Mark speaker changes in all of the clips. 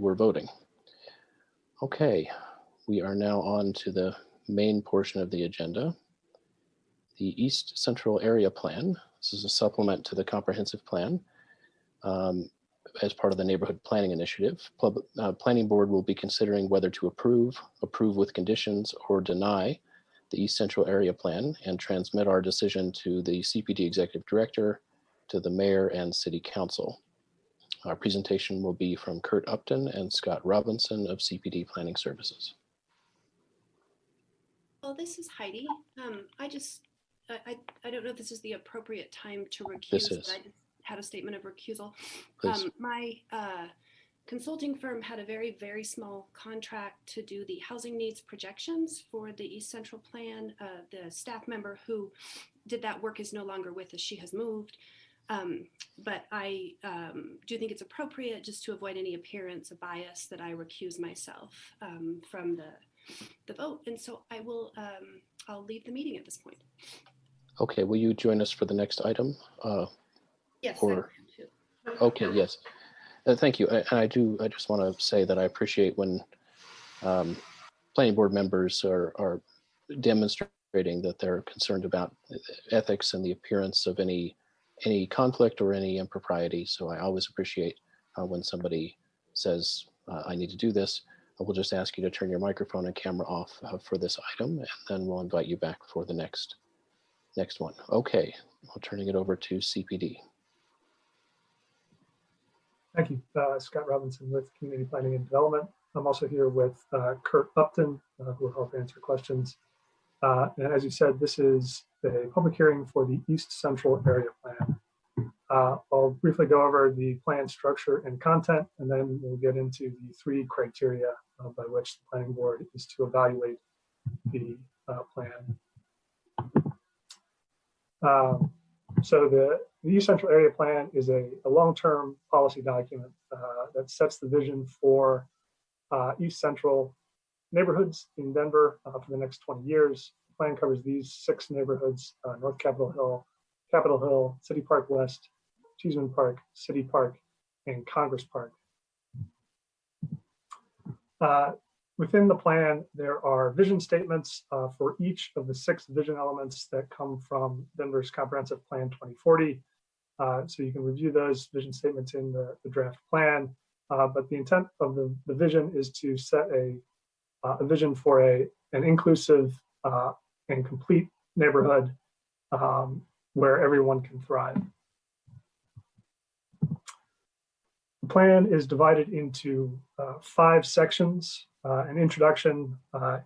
Speaker 1: we're voting. Okay, we are now on to the main portion of the agenda. The East Central Area Plan. This is a supplement to the comprehensive plan as part of the Neighborhood Planning Initiative. Planning Board will be considering whether to approve with conditions, or deny the East Central Area Plan and transmit our decision to the CPD Executive Director, to the Mayor and City Council. Our presentation will be from Curt Upton and Scott Robinson of CPD Planning Services.
Speaker 2: Well, this is Heidi. I don't know if this is the appropriate time to recuse.
Speaker 1: This is.
Speaker 2: But I just had a statement of recusal.
Speaker 1: Please.
Speaker 2: My consulting firm had a very, very small contract to do the housing needs projections for the East Central Plan. The staff member who did that work is no longer with us. She has moved. But I do think it's appropriate, just to avoid any appearance of bias, that I recuse myself from the vote. And so I will, I'll leave the meeting at this point.
Speaker 1: Okay, will you join us for the next item?
Speaker 2: Yes,
Speaker 1: or...
Speaker 2: I will too.
Speaker 1: Okay, yes. Thank you. I just want to say that I appreciate when planning board members are demonstrating that they're concerned about ethics and the appearance of any conflict or any impropriety. So I always appreciate when somebody says, I need to do this. I will just ask you to turn your microphone and camera off for this item, and then we'll invite you back for the next one. Okay, I'm turning it over to CPD.
Speaker 3: Thank you. Scott Robinson with Community Planning and Development. I'm also here with Curt Upton, who will help answer questions. And as you said, this is a public hearing for the East Central Area Plan. I'll briefly go over the plan structure and content, and then we'll get into the 3 criteria by which the planning board is to evaluate the plan. So the East Central Area Plan is a long-term policy document that sets the vision for East Central neighborhoods in Denver for the next 20 years. The plan covers these 6 neighborhoods: North Capitol Hill, City Park West, Cheeseman Park, City Park, and Congress Park. Within the plan, there are vision statements for each of the 6 vision elements that come from Denver's Comprehensive Plan 2040. So you can review those vision statements in the draft plan. But the intent of the vision is to set a vision for an inclusive and complete neighborhood where everyone can thrive. The plan is divided into 5 sections: an introduction,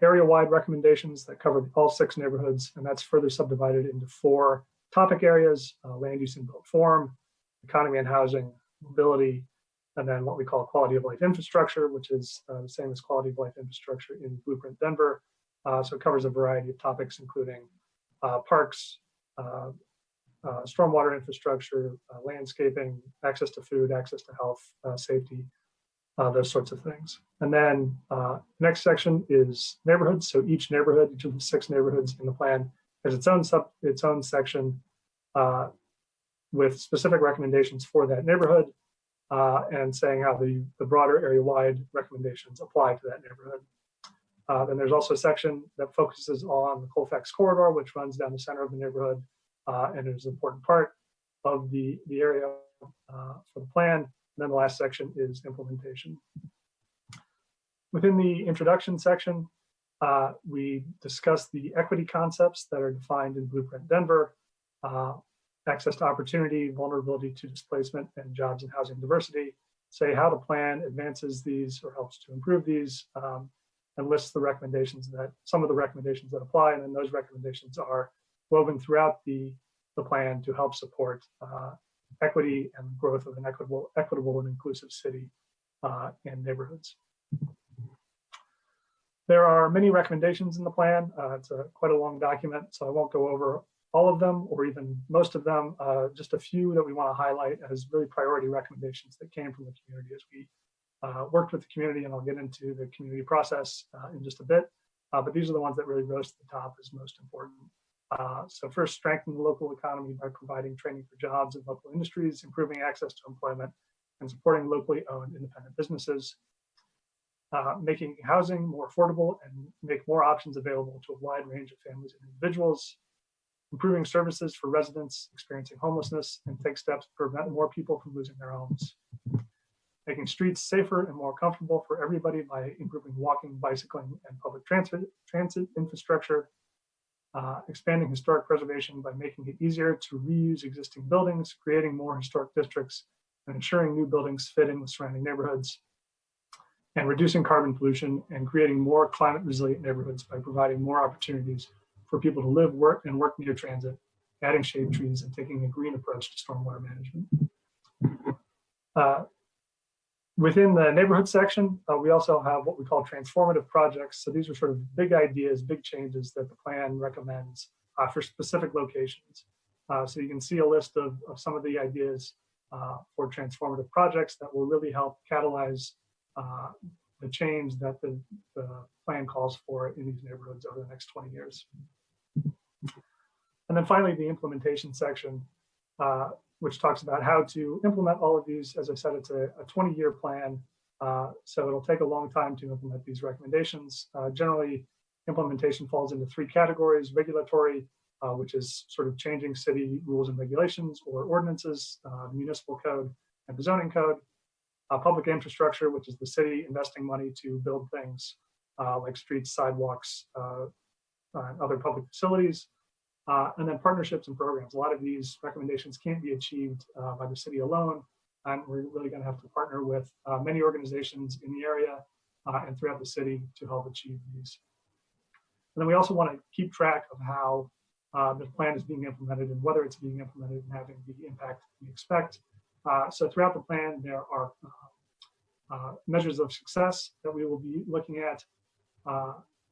Speaker 3: area-wide recommendations that cover all 6 neighborhoods, and that's further subdivided into 4 topic areas: land use and built form, economy and housing, mobility, and then what we call quality of life infrastructure, which is the same as quality of life infrastructure in Blueprint Denver. So it covers a variety of topics, including parks, stormwater infrastructure, landscaping, access to food, access to health, safety, those sorts of things. And then next section is neighborhoods. So each neighborhood, each of the 6 neighborhoods in the plan, has its own section with specific recommendations for that neighborhood, and saying how the broader area-wide recommendations apply to that neighborhood. Then there's also a section that focuses on the Colfax corridor, which runs down the center of the neighborhood, and is an important part of the area for the plan. And then the last section is implementation. Within the introduction section, we discuss the equity concepts that are defined in Blueprint Denver: access to opportunity, vulnerability to displacement, and jobs and housing diversity. Say how the plan advances these or helps to improve these, and lists the recommendations some of the recommendations that apply, and then those recommendations are woven throughout the plan to help support equity and growth of an equitable and inclusive city and neighborhoods. There are many recommendations in the plan. It's quite a long document, so I won't go over all of them or even most of them. Just a few that we want to highlight as really priority recommendations that came from the community as we worked with the community, and I'll get into the community process in just a bit. But these are the ones that really rose to the top as most important. So first, strengthen the local economy by providing training for jobs in local industries, improving access to employment, and supporting locally owned independent businesses. making housing more affordable and make more options available to a wide range of families and individuals, improving services for residents experiencing homelessness, and take steps to prevent more people from losing their homes, making streets safer and more comfortable for everybody by improving walking, bicycling, and public transit infrastructure, expanding historic preservation by making it easier to reuse existing buildings, creating more historic districts, and ensuring new buildings fit in with surrounding neighborhoods, and reducing carbon pollution and creating more climate resilient neighborhoods by providing more opportunities for people to live, work, and work near transit, adding shade trees, and taking a green approach to stormwater management. Within the neighborhood section, we also have what we call transformative projects. So these are sort of big ideas, big changes that the plan recommends for specific locations. So you can see a list of some of the ideas for transformative projects that will really help catalyze the change that the plan calls for in these neighborhoods over the next 20 years. And then finally, the implementation section, which talks about how to implement all of these. As I said, it's a 20-year plan, so it'll take a long time to implement these recommendations. Generally, implementation falls into 3 categories: regulatory, which is sort of changing city rules and regulations or ordinances, the municipal code, and the zoning code; public infrastructure, which is the city investing money to build things like streets, sidewalks, and other public facilities; and then partnerships and programs. A lot of these recommendations can't be achieved by the city alone, and we're really going to have to partner with many organizations in the area and throughout the city to help achieve these. And then we also want to keep track of how the plan is being implemented and whether it's being implemented and having the impact we expect. So throughout the plan, there are measures of success that we will be looking at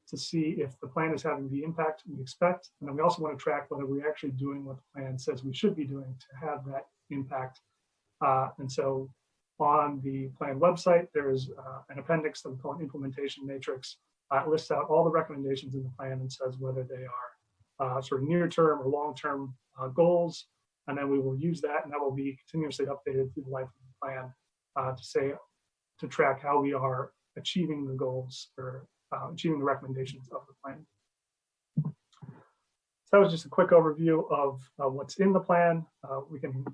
Speaker 3: to see if the plan is having the impact we expect. And then we also want to track whether we're actually doing what the plan says we should be doing to have that impact. And so on the plan website, there is an appendix that we call an implementation matrix. It lists out all the recommendations in the plan and says whether they are sort of near-term or long-term goals. And then we will use that, and that will be continuously updated through the life of the plan to track how we are achieving the goals or achieving the recommendations of the plan. So that was just a quick overview of what's in the plan. We can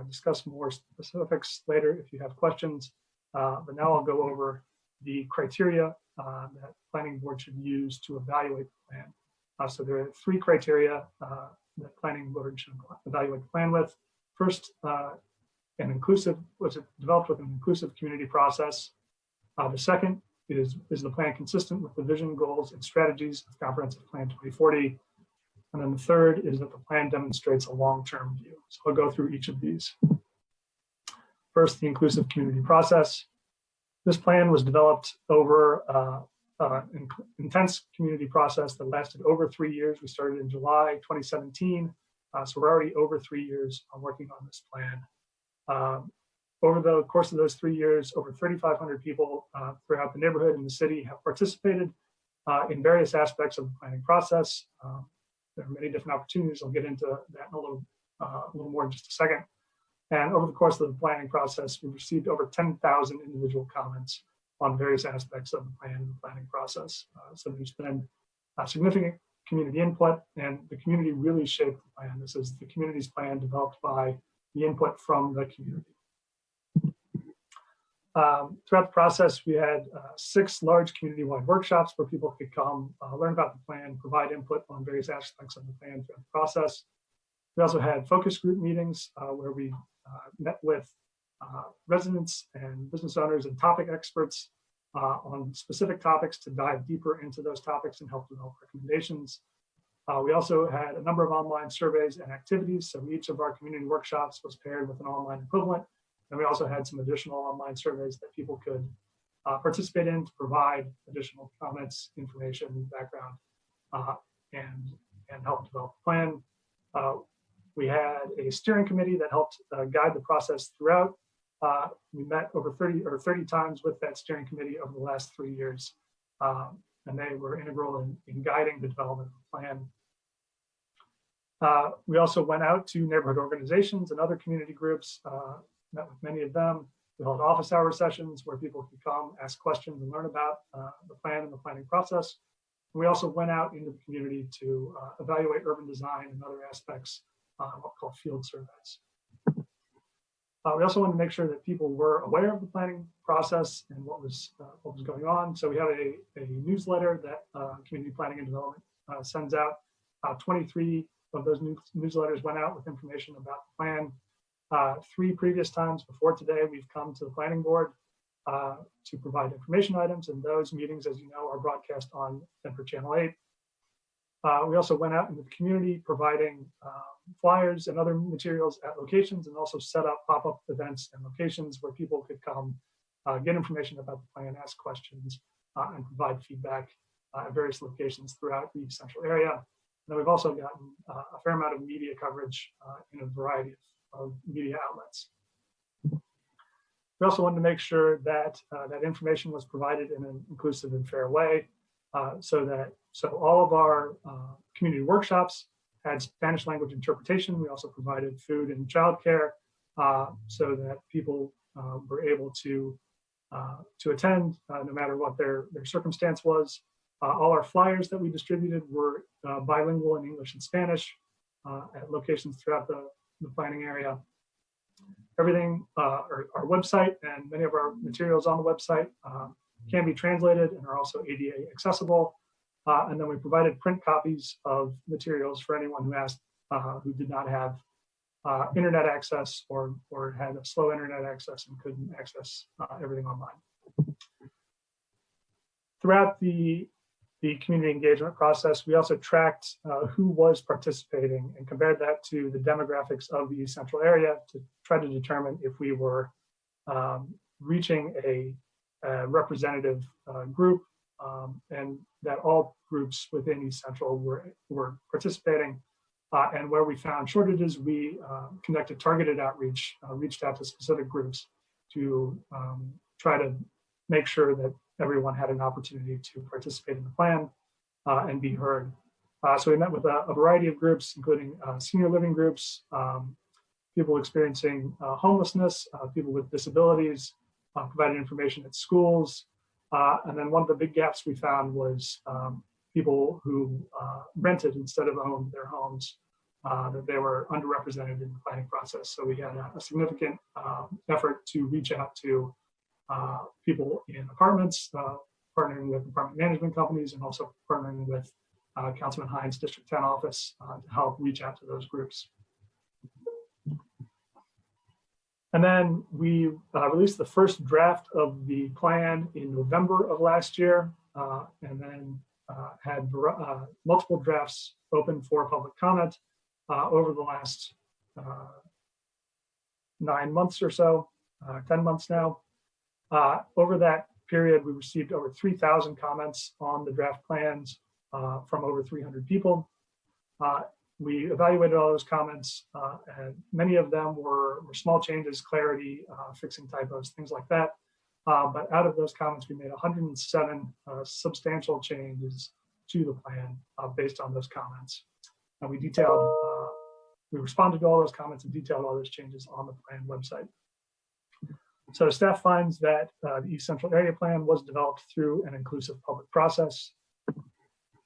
Speaker 3: discuss more specifics later if you have questions, but now I'll go over the criteria that planning board should use to evaluate the plan. So there are 3 criteria that planning board should evaluate the plan with. First, was it developed with an inclusive community process? The second is the plan consistent with the vision, goals, and strategies of Comprehensive Plan 2040? And then the third is that the plan demonstrates a long-term view. So I'll go through each of these. First, the inclusive community process. This plan was developed over an intense community process that lasted over 3 years. We started in July 2017, so we're already over 3 years working on this plan. Over the course of those 3 years, over 3,500 people throughout the neighborhood and the city have participated in various aspects of the planning process. There are many different opportunities. I'll get into that in a little more in just a second. And over the course of the planning process, we've received over 10,000 individual comments on various aspects of the plan and the planning process. So there's been significant community input, and the community really shaped the plan. This is the community's plan developed by the input from the community. Throughout the process, we had 6 large community-wide workshops where people could come learn about the plan, provide input on various aspects of the plan throughout the process. We also had focus group meetings where we met with residents and business owners and topic experts on specific topics to dive deeper into those topics and help develop recommendations. We also had a number of online surveys and activities. So each of our community workshops was paired with an online equivalent. And we also had some additional online surveys that people could participate in to provide additional comments, information, background, and help develop the plan. We had a steering committee that helped guide the process throughout. We met over 30 times with that steering committee over the last 3 years, and they were integral in guiding the development of the plan. We also went out to neighborhood organizations and other community groups, met with many of them, We held office hour sessions where people could come, ask questions, and learn about the plan and the planning process. And we also went out into the community to evaluate urban design and other aspects, what we call field surveys. We also wanted to make sure that people were aware of the planning process and what was going on. So we have a newsletter that Community Planning and Development sends out. 23 of those newsletters went out with information about the plan. 3 previous times before today, we've come to the planning board to provide information items, and those meetings, as you know, are broadcast on Denver Channel 8. We also went out into the community providing flyers and other materials at locations, and also set up pop-up events and locations where people could come get information about the plan, ask questions, and provide feedback at various locations throughout the central area. And then we've also gotten a fair amount of media coverage in a variety of media outlets. We also wanted to make sure that that information was provided in an inclusive and fair way, so all of our community workshops had Spanish language interpretation. We also provided food and childcare so that people were able to attend no matter what their circumstance was. All our flyers that we distributed were bilingual in English and Spanish at locations throughout the planning area. Everything, our website and many of our materials on the website can be translated and are also ADA accessible. And then we provided print copies of materials for anyone who asked, who did not have internet access or had a slow internet access and couldn't access everything online. Throughout the community engagement process, we also tracked who was participating and compared that to the demographics of the East Central area to try to determine if we were reaching a representative group, and that all groups within East Central were participating. And where we found shortages, we conducted targeted outreach, reached out to specific groups to try to make sure that everyone had an opportunity to participate in the plan and be heard. So we met with a variety of groups, including senior living groups, people experiencing homelessness, people with disabilities, provided information at schools. And then one of the big gaps we found was people who rented instead of owned their homes, that they were underrepresented in the planning process. So we had a significant effort to reach out to people in apartments, partnering with apartment management companies, and also partnering with Councilman Hines' District 10 office to help reach out to those groups. And then we released the first draft of the plan in November of last year, and then had multiple drafts open for public comment over the last 9 months or so, 10 months now. Over that period, we received over 3,000 comments on the draft plans from over 300 people. We evaluated all those comments, and many of them were small changes, clarity, fixing typos, things like that. But out of those comments, we made 107 substantial changes to the plan based on those comments. And we detailed, we responded to all those comments and detailed all those changes on the plan website. So staff finds that the East Central Area Plan was developed through an inclusive public process.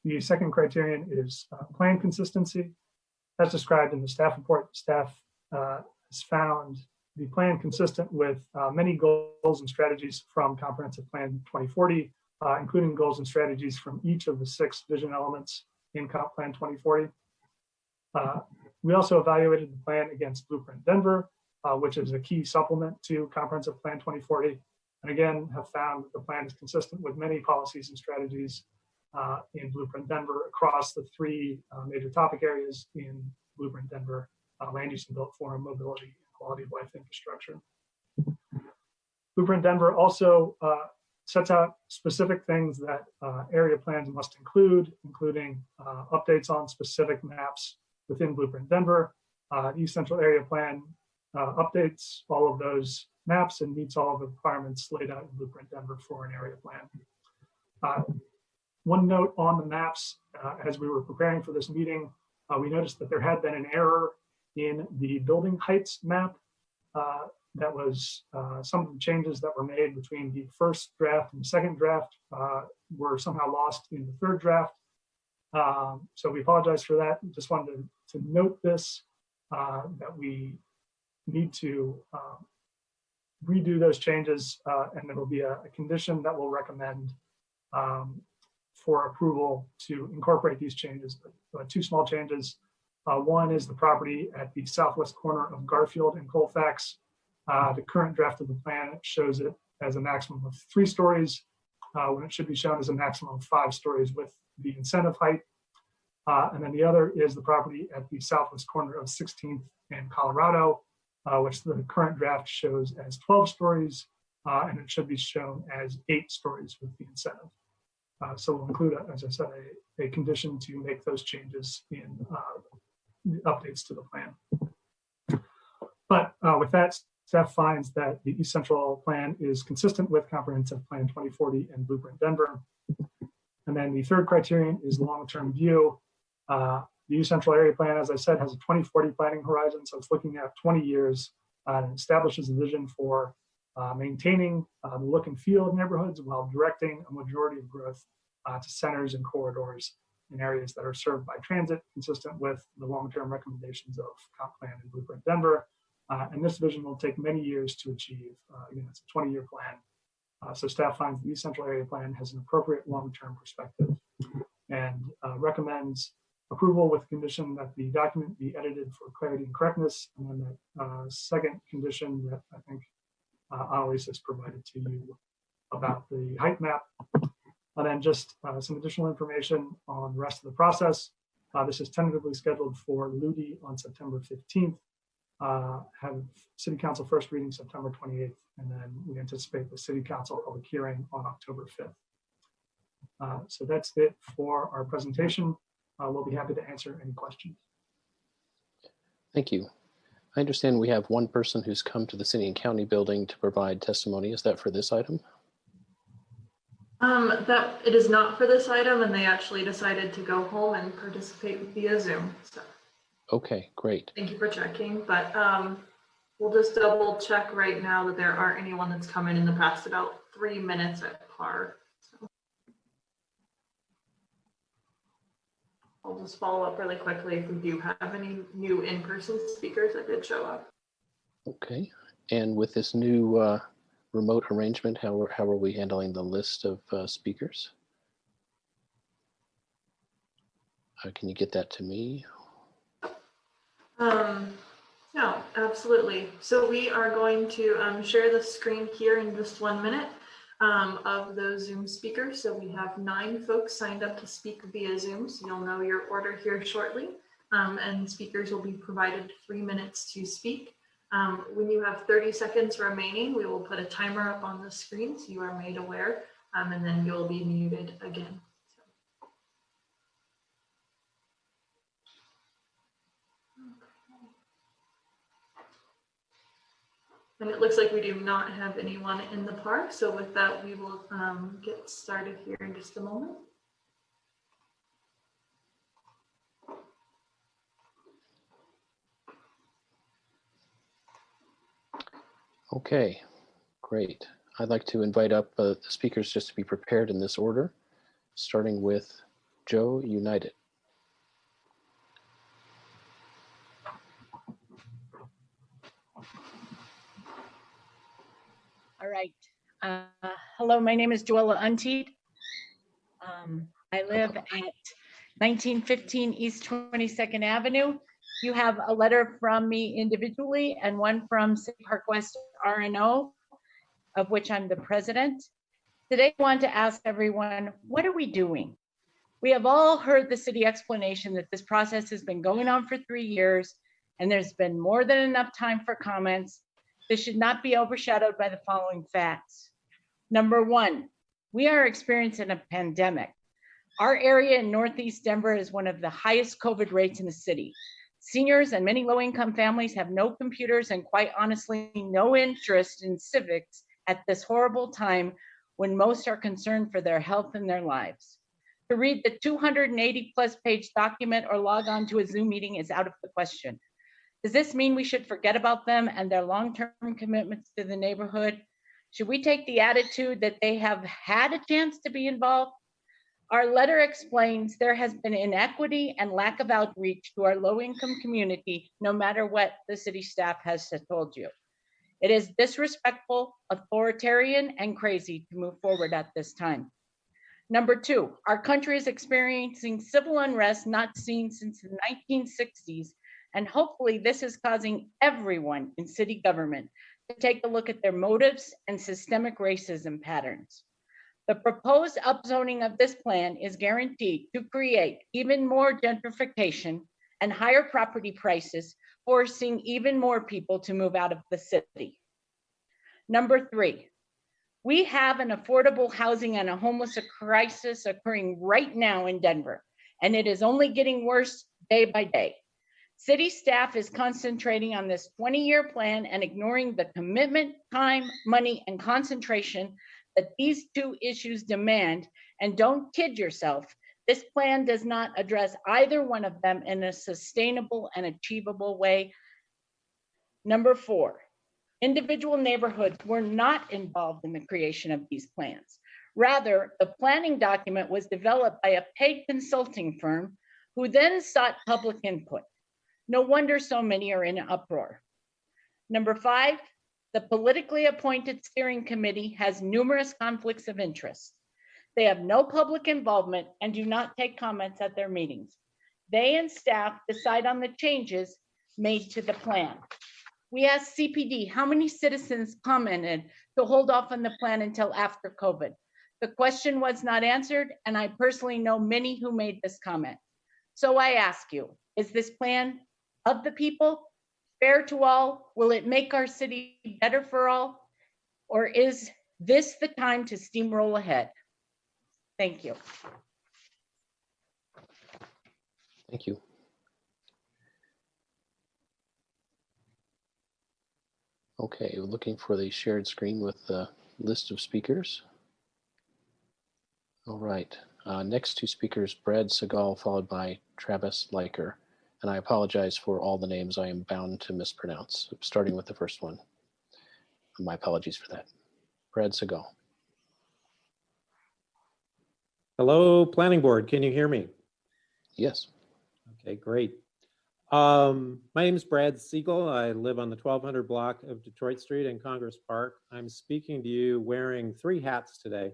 Speaker 3: The second criterion is plan consistency. As described in the staff report, staff has found the plan consistent with many goals and strategies from Comprehensive Plan 2040, including goals and strategies from each of the 6 vision elements in Comp Plan 2040. We also evaluated the plan against Blueprint Denver, which is a key supplement to Comprehensive Plan 2040, and again have found that the plan is consistent with many policies and strategies in Blueprint Denver across the 3 major topic areas in Blueprint Denver: land use and built form, mobility, and quality of life infrastructure. Blueprint Denver also sets out specific things that area plans must include, including updates on specific maps within Blueprint Denver. East Central Area Plan updates all of those maps and meets all of the requirements laid out in Blueprint Denver for an area plan. One note on the maps, as we were preparing for this meeting, we noticed that there had been an error in the building heights map that was some of the changes that were made between the first draft and the second draft were somehow lost in the third draft. So we apologize for that. Just wanted to note this, that we need to redo those changes, and there will be a condition that we'll recommend for approval to incorporate these changes. But two small changes. One is the property at the southwest corner of Garfield and Colfax. The current draft of the plan shows it as a maximum of 3 stories, when it should be shown as a maximum of 5 stories with the incentive height. And then the other is the property at the southwest corner of 16th and Colorado, which the current draft shows as 12 stories, and it should be shown as 8 stories with the incentive. So we'll include, as I said, a condition to make those changes in the updates to the plan. But with that, staff finds that the East Central Plan is consistent with Comprehensive Plan 2040 and Blueprint Denver. And then the third criterion is long-term view. The East Central Area Plan, as I said, has a 2040 planning horizon, so it's looking at 20 years and establishes a vision for maintaining the look and feel of neighborhoods while directing a majority of growth to centers and corridors in areas that are served by transit, consistent with the long-term recommendations of Comp Plan and Blueprint Denver. And this vision will take many years to achieve. Again, it's a 20-year plan. So staff finds the East Central Area Plan has an appropriate long-term perspective and recommends approval with the condition that the document be edited for clarity and correctness. And then that second condition that I think Annalise has provided to you about the height map. And then just some additional information on the rest of the process. This is tentatively scheduled for Ludi on September 15th. Have City Council first reading September 28th, and then we anticipate the City Council public hearing on October 5th. So that's it for our presentation. We'll be happy to answer any questions.
Speaker 1: Thank you. I understand we have one person who's come to the City and County building to provide testimony. Is that for this item?
Speaker 4: That it is not for this item, and they actually decided to go home and participate via Zoom. So.
Speaker 1: Okay, great.
Speaker 4: Thank you for checking, but we'll just double check right now that there aren't anyone that's come in the past about 3 minutes at par. So. I'll just follow up really quickly if we do have any new in-person speakers that did show up.
Speaker 1: Okay, and with this new remote arrangement, how are we handling the list of speakers? Can you get that to me?
Speaker 4: No, absolutely. So we are going to share the screen here in just 1 minute of those Zoom speakers. So we have 9 folks signed up to speak via Zoom. So you'll know your order here shortly. And speakers will be provided 3 minutes to speak. When you have 30 seconds remaining, we will put a timer up on the screen so you are made aware, and then you'll be muted again. And it looks like we do not have anyone in the park. So with that, we will get started here in just a moment.
Speaker 1: Okay, great. I'd like to invite up the speakers just to be prepared in this order, starting with Joe United.
Speaker 5: All right. Hello, my name is Joella Untitled. I live at 1915 East 22nd Avenue. You have a letter from me individually and one from City Park West RNO, of which I'm the president. Today, I want to ask everyone, what are we doing? We have all heard the city explanation that this process has been going on for 3 years, and there's been more than enough time for comments. This should not be overshadowed by the following facts. Number 1, we are experiencing a pandemic. Our area in Northeast Denver is one of the highest COVID rates in the city. Seniors and many low-income families have no computers and quite honestly, no interest in civics at this horrible time when most are concerned for their health and their lives. To read the 280+ page document or log on to a Zoom meeting is out of the question. Does this mean we should forget about them and their long-term commitments to the neighborhood? Should we take the attitude that they have had a chance to be involved? Our letter explains there has been inequity and lack of outreach to our low-income community, no matter what the city staff has told you. It is disrespectful, authoritarian, and crazy to move forward at this time. Number two, our country is experiencing civil unrest not seen since the 1960s, and hopefully this is causing everyone in city government to take a look at their motives and systemic racism patterns. The proposed upzoning of this plan is guaranteed to create even more gentrification and higher property prices, forcing even more people to move out of the city. Number three, we have an affordable housing and a homeless crisis occurring right now in Denver, and it is only getting worse day by day. City staff is concentrating on this 20-year plan and ignoring the commitment, time, money, and concentration that these two issues demand. And don't kid yourself, this plan does not address either one of them in a sustainable and achievable way. Number four, individual neighborhoods were not involved in the creation of these plans. Rather, the planning document was developed by a paid consulting firm who then sought public input. No wonder so many are in uproar. Number five, the politically appointed steering committee has numerous conflicts of interest. They have no public involvement and do not take comments at their meetings. They and staff decide on the changes made to the plan. We asked CPD how many citizens commented to hold off on the plan until after COVID. The question was not answered, and I personally know many who made this comment. So I ask you, is this plan of the people, fair to all? Will it make our city better for all? Or is this the time to steamroll ahead? Thank you.
Speaker 1: Thank you. Okay, we're looking for the shared screen with the list of speakers. All right, next two speakers, Brad Segal, followed by Travis Liker. And I apologize for all the names I am bound to mispronounce, starting with the first one. My apologies for that. Brad Segal.
Speaker 6: Hello, Planning Board. Can you hear me?
Speaker 1: Yes.
Speaker 6: Okay, great. My name is Brad Siegel. I live on the 1200 block of Detroit Street in Congress Park. I'm speaking to you wearing three hats today.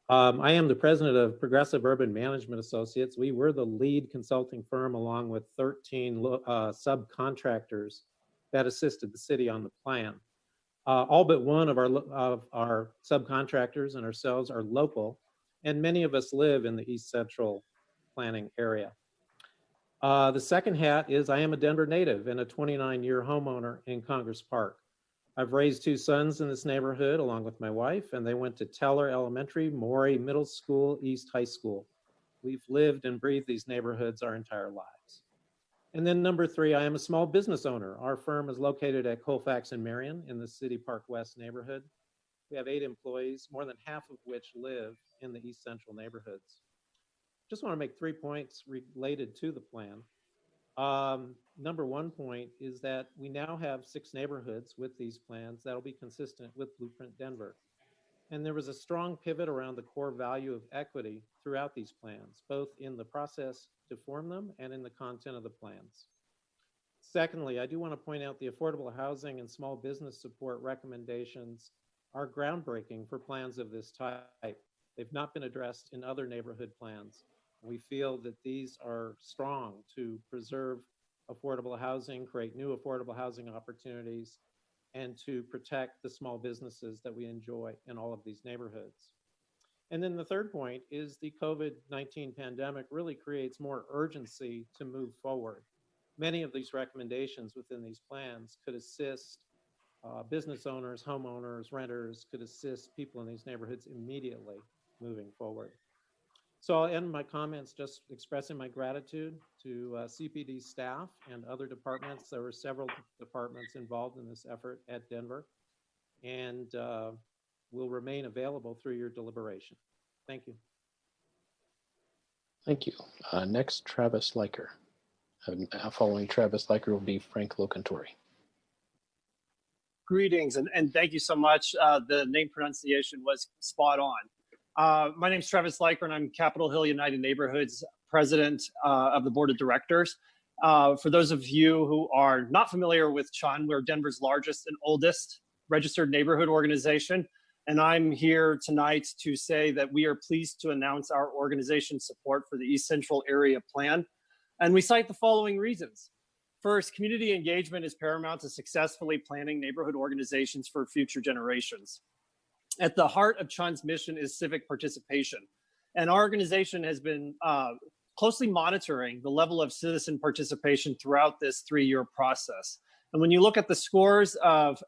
Speaker 6: I am the president of Progressive Urban Management Associates. We were the lead consulting firm along with 13 subcontractors that assisted the city on the plan. All but one of our subcontractors and ourselves are local, and many of us live in the East Central planning area. The second hat is I am a Denver native and a 29-year homeowner in Congress Park. I've raised two sons in this neighborhood along with my wife, and they went to Teller Elementary, Morey Middle School, East High School. We've lived and breathed these neighborhoods our entire lives. And then number three, I am a small business owner. Our firm is located at Colfax and Marion in the City Park West neighborhood. We have 8 employees, more than half of which live in the East Central neighborhoods. Just want to make 3 points related to the plan. Number one point is that we now have 6 neighborhoods with these plans that'll be consistent with Blueprint Denver. And there was a strong pivot around the core value of equity throughout these plans, both in the process to form them and in the content of the plans. Secondly, I do want to point out the affordable housing and small business support recommendations are groundbreaking for plans of this type. They've not been addressed in other neighborhood plans. We feel that these are strong to preserve affordable housing, create new affordable housing opportunities, and to protect the small businesses that we enjoy in all of these neighborhoods. And then the third point is the COVID-19 pandemic really creates more urgency to move forward. Many of these recommendations within these plans could assist business owners, homeowners, renters, could assist people in these neighborhoods immediately moving forward. So I'll end my comments just expressing my gratitude to CPD staff and other departments. There were several departments involved in this effort at Denver, and will remain available through your deliberation. Thank you.
Speaker 1: Thank you. Next, Travis Liker. And following Travis Leiker will be Frank Locantori.
Speaker 7: Greetings, and thank you so much. The name pronunciation was spot on. My name is Travis Leiker, and I'm Capitol Hill United Neighborhoods president of the board of directors. For those of you who are not familiar with CHUN, we're Denver's largest and oldest registered neighborhood organization. And I'm here tonight to say that we are pleased to announce our organization's support for the East Central Area Plan. And we cite the following reasons. First, community engagement is paramount to successfully planning neighborhood organizations for future generations. At the heart of CHUN's mission is civic participation. And our organization has been closely monitoring the level of citizen participation throughout this 3-year process. And when you look at the scores of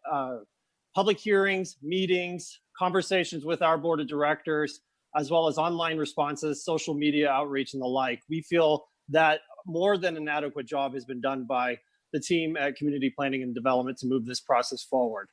Speaker 7: public hearings, meetings, conversations with our board of directors, as well as online responses, social media outreach, and the like, we feel that more than an adequate job has been done by the team at Community Planning and Development to move this process forward.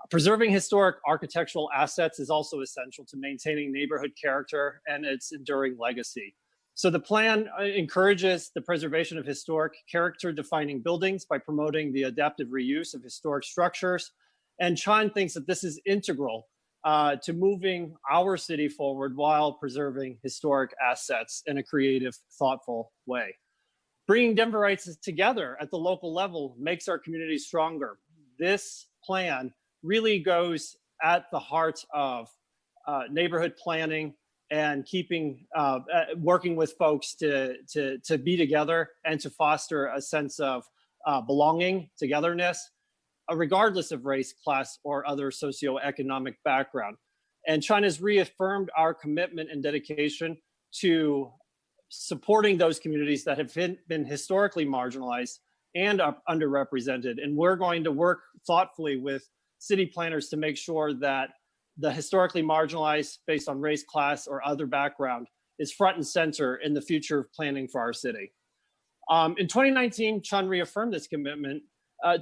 Speaker 7: Preserving historic architectural assets is also essential to maintaining neighborhood character and its enduring legacy. So the plan encourages the preservation of historic character-defining buildings by promoting the adaptive reuse of historic structures. And CHUN thinks that this is integral to moving our city forward while preserving historic assets in a creative, thoughtful way. Bringing Denverites together at the local level makes our community stronger. This plan really goes at the heart of neighborhood planning and keeping, working with folks to be together and to foster a sense of belonging, togetherness, regardless of race, class, or other socioeconomic background. And CHUN has reaffirmed our commitment and dedication to supporting those communities that have been historically marginalized and underrepresented. And we're going to work thoughtfully with city planners to make sure that the historically marginalized based on race, class, or other background is front and center in the future of planning for our city. In 2019, CHUN reaffirmed this commitment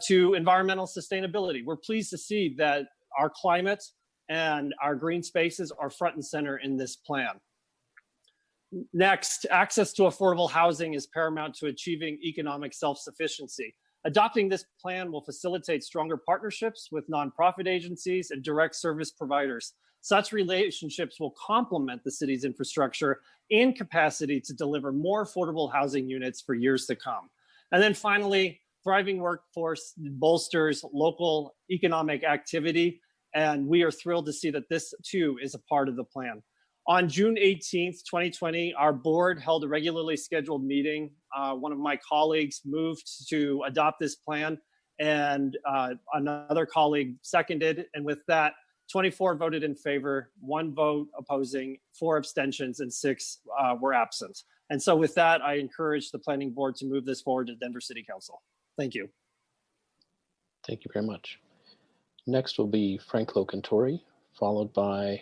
Speaker 7: to environmental sustainability. We're pleased to see that our climate and our green spaces are front and center in this plan. Next, access to affordable housing is paramount to achieving economic self-sufficiency. Adopting this plan will facilitate stronger partnerships with nonprofit agencies and direct service providers. Such relationships will complement the city's infrastructure and capacity to deliver more affordable housing units for years to come. And then finally, thriving workforce bolsters local economic activity, and we are thrilled to see that this too is a part of the plan. On June 18th, 2020, our board held a regularly scheduled meeting. One of my colleagues moved to adopt this plan, and another colleague seconded. And with that, 24 voted in favor, 1 vote opposing, 4 abstentions, and 6 were absent. And so with that, I encourage the planning board to move this forward to Denver City Council. Thank you.
Speaker 1: Thank you very much. Next will be Frank Locantori, followed by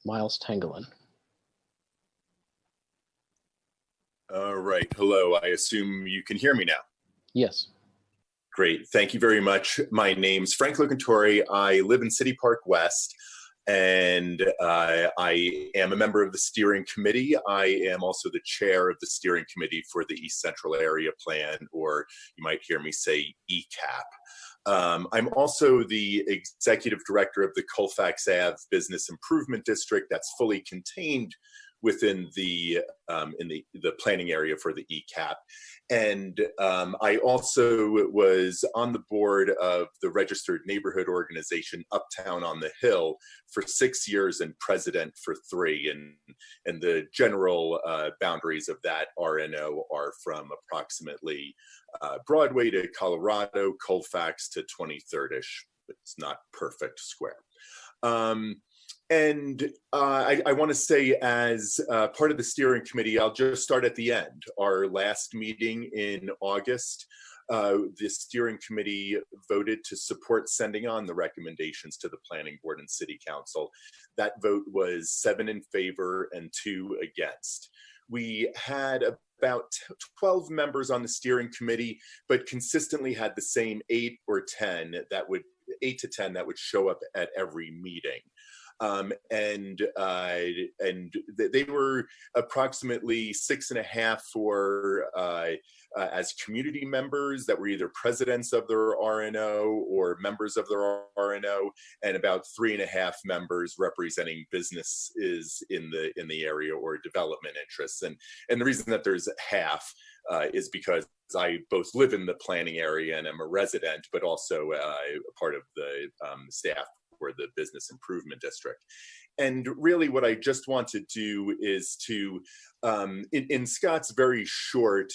Speaker 1: Miles Tangelin.
Speaker 8: All right. Hello. I assume you can hear me now.
Speaker 1: Yes.
Speaker 8: Great. Thank you very much. My name's Frank Locantori. I live in City Park West, and I am a member of the steering committee. I am also the chair of the steering committee for the East Central Area Plan, or you might hear me say ECAP. I'm also the executive director of the Colfax Ave Business Improvement District that's fully contained within the planning area for the ECAP. And I also was on the board of the registered neighborhood organization Uptown on the Hill for 6 years and president for 3. And the general boundaries of that RNO are from approximately Broadway to Colorado, Colfax to 23rd-ish. It's not perfect square. And I want to say, as part of the steering committee, I'll just start at the end. Our last meeting in August, the steering committee voted to support sending on the recommendations to the planning board and city council. That vote was 7 in favor and 2 against. We had about 12 members on the steering committee, but consistently had the same 8 or 10 that would 8 to 10 that would show up at every meeting. And they were approximately 6.5 for as community members that were either presidents of their RNO or members of their RNO, and about 3.5 members representing businesses in the area or development interests. And the reason that there's half is because I both live in the planning area and am a resident, but also a part of the staff for the Business Improvement District. And really what I just want to do is to, in Scott's very short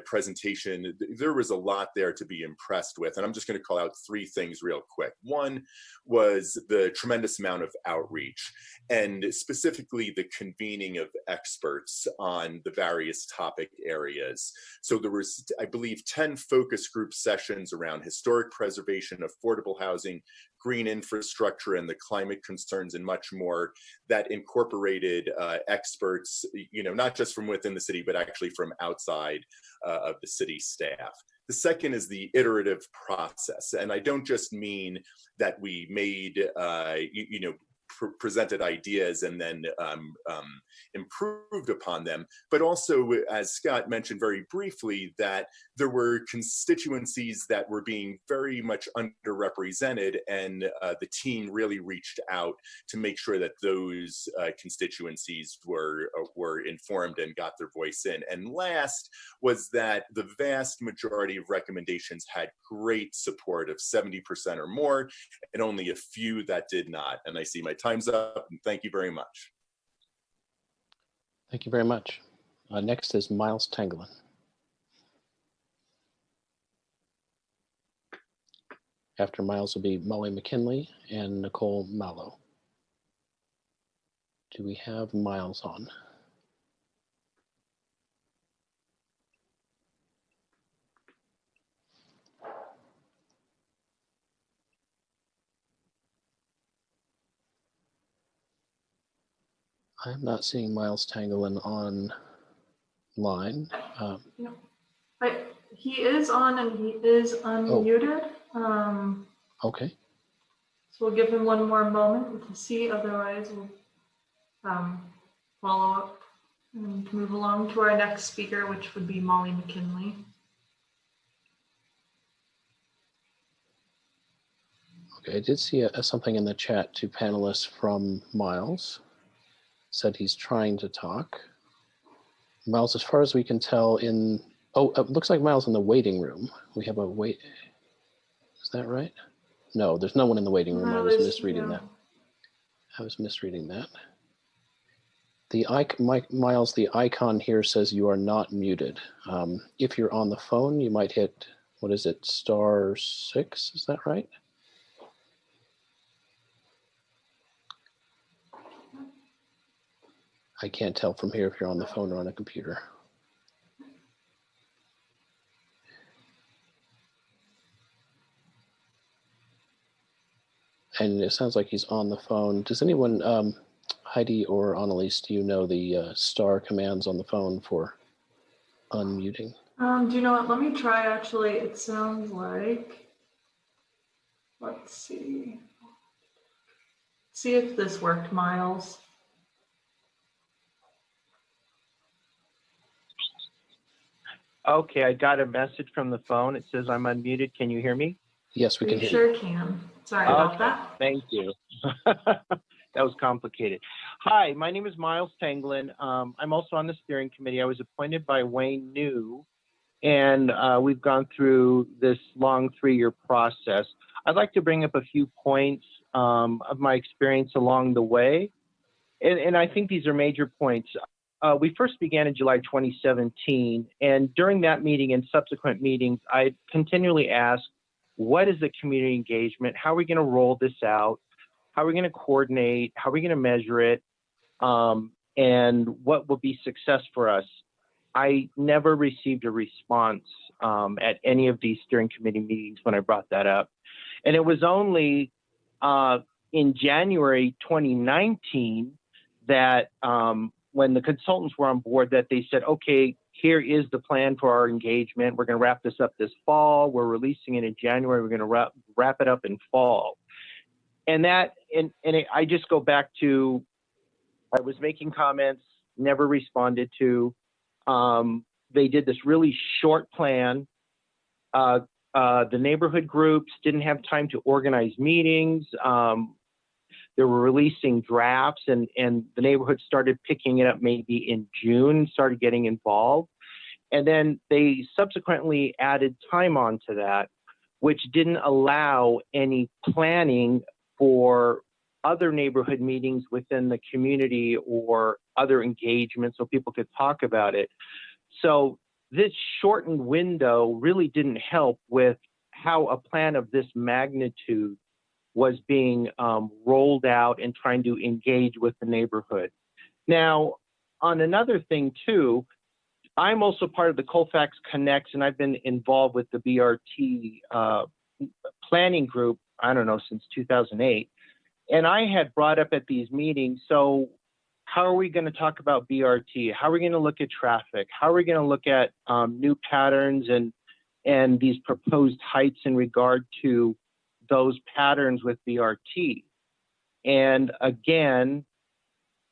Speaker 8: presentation, there was a lot there to be impressed with. And I'm just going to call out 3 things real quick. One was the tremendous amount of outreach, and specifically the convening of experts on the various topic areas. So there was, I believe, 10 focus group sessions around historic preservation, affordable housing, green infrastructure, and the climate concerns, and much more, that incorporated experts, not just from within the city, but actually from outside of the city staff. The second is the iterative process. And I don't just mean that we made, presented ideas and then improved upon them, but also, as Scott mentioned very briefly, that there were constituencies that were being very much underrepresented, and the team really reached out to make sure that those constituencies were informed and got their voice in. And last was that the vast majority of recommendations had great support of 70% or more, and only a few that did not. And I see my time's up, and thank you very much.
Speaker 1: Thank you very much. Next is Miles Tanglin. After Miles will be Molly McKinley and Nicole Mallow. Do we have Miles on? I'm not seeing Miles Tanglin online.
Speaker 4: He is on and he is unmuted.
Speaker 1: Okay.
Speaker 4: So we'll give him one more moment to see, otherwise we'll follow up and move along to our next speaker, which would be Molly McKinley.
Speaker 1: Okay, I did see something in the chat to panelists from Miles. Said he's trying to talk. Miles, as far as we can tell, it looks like Miles in the waiting room. We have a wait. Is that right? No, there's no one in the waiting room.
Speaker 4: No,
Speaker 1: I was misreading that. I was misreading that. Miles, the icon here says you are not muted. If you're on the phone, you might hit, what is it, *6? Is that right? I can't tell from here if you're on the phone or on a computer. And it sounds like he's on the phone. Does anyone, Heidi or Annalise, do you know the star commands on the phone for unmuting?
Speaker 4: Do you know what? Let me try, actually. It sounds like, let's see. See if this worked, Miles.
Speaker 9: Okay, I got a message from the phone. It says I'm unmuted. Can you hear me?
Speaker 1: Yes, we can hear you.
Speaker 4: Sure can. Sorry about that.
Speaker 9: Thank you. That was complicated. Hi, my name is Miles Tanglin. I'm also on the steering committee. I was appointed by Wayne New, and we've gone through this long 3-year process. I'd like to bring up a few points of my experience along the way, and I think these are major points. We first began in July 2017, and during that meeting and subsequent meetings, I continually asked, what is the community engagement? How are we going to roll this out? How are we going to coordinate? How are we going to measure it? And what will be success for us? I never received a response at any of these steering committee meetings when I brought that up. And it was only in January 2019 that when the consultants were on board, that they said, okay, here is the plan for our engagement. We're going to wrap this up this fall. We're releasing it in January. We're going to wrap it up in fall. and I just go back to, I was making comments, never responded to. They did this really short plan. The neighborhood groups didn't have time to organize meetings. They were releasing drafts, and the neighborhood started picking it up maybe in June, started getting involved. And then they subsequently added time onto that, which didn't allow any planning for other neighborhood meetings within the community or other engagements so people could talk about it. So this shortened window really didn't help with how a plan of this magnitude was being rolled out and trying to engage with the neighborhood. Now, on another thing too, I'm also part of the Colfax Connects, and I've been involved with the BRT planning group, I don't know, since 2008. And I had brought up at these meetings, so how are we going to talk about BRT? How are we going to look at traffic? How are we going to look at new patterns and these proposed heights in regard to those patterns with BRT? And again,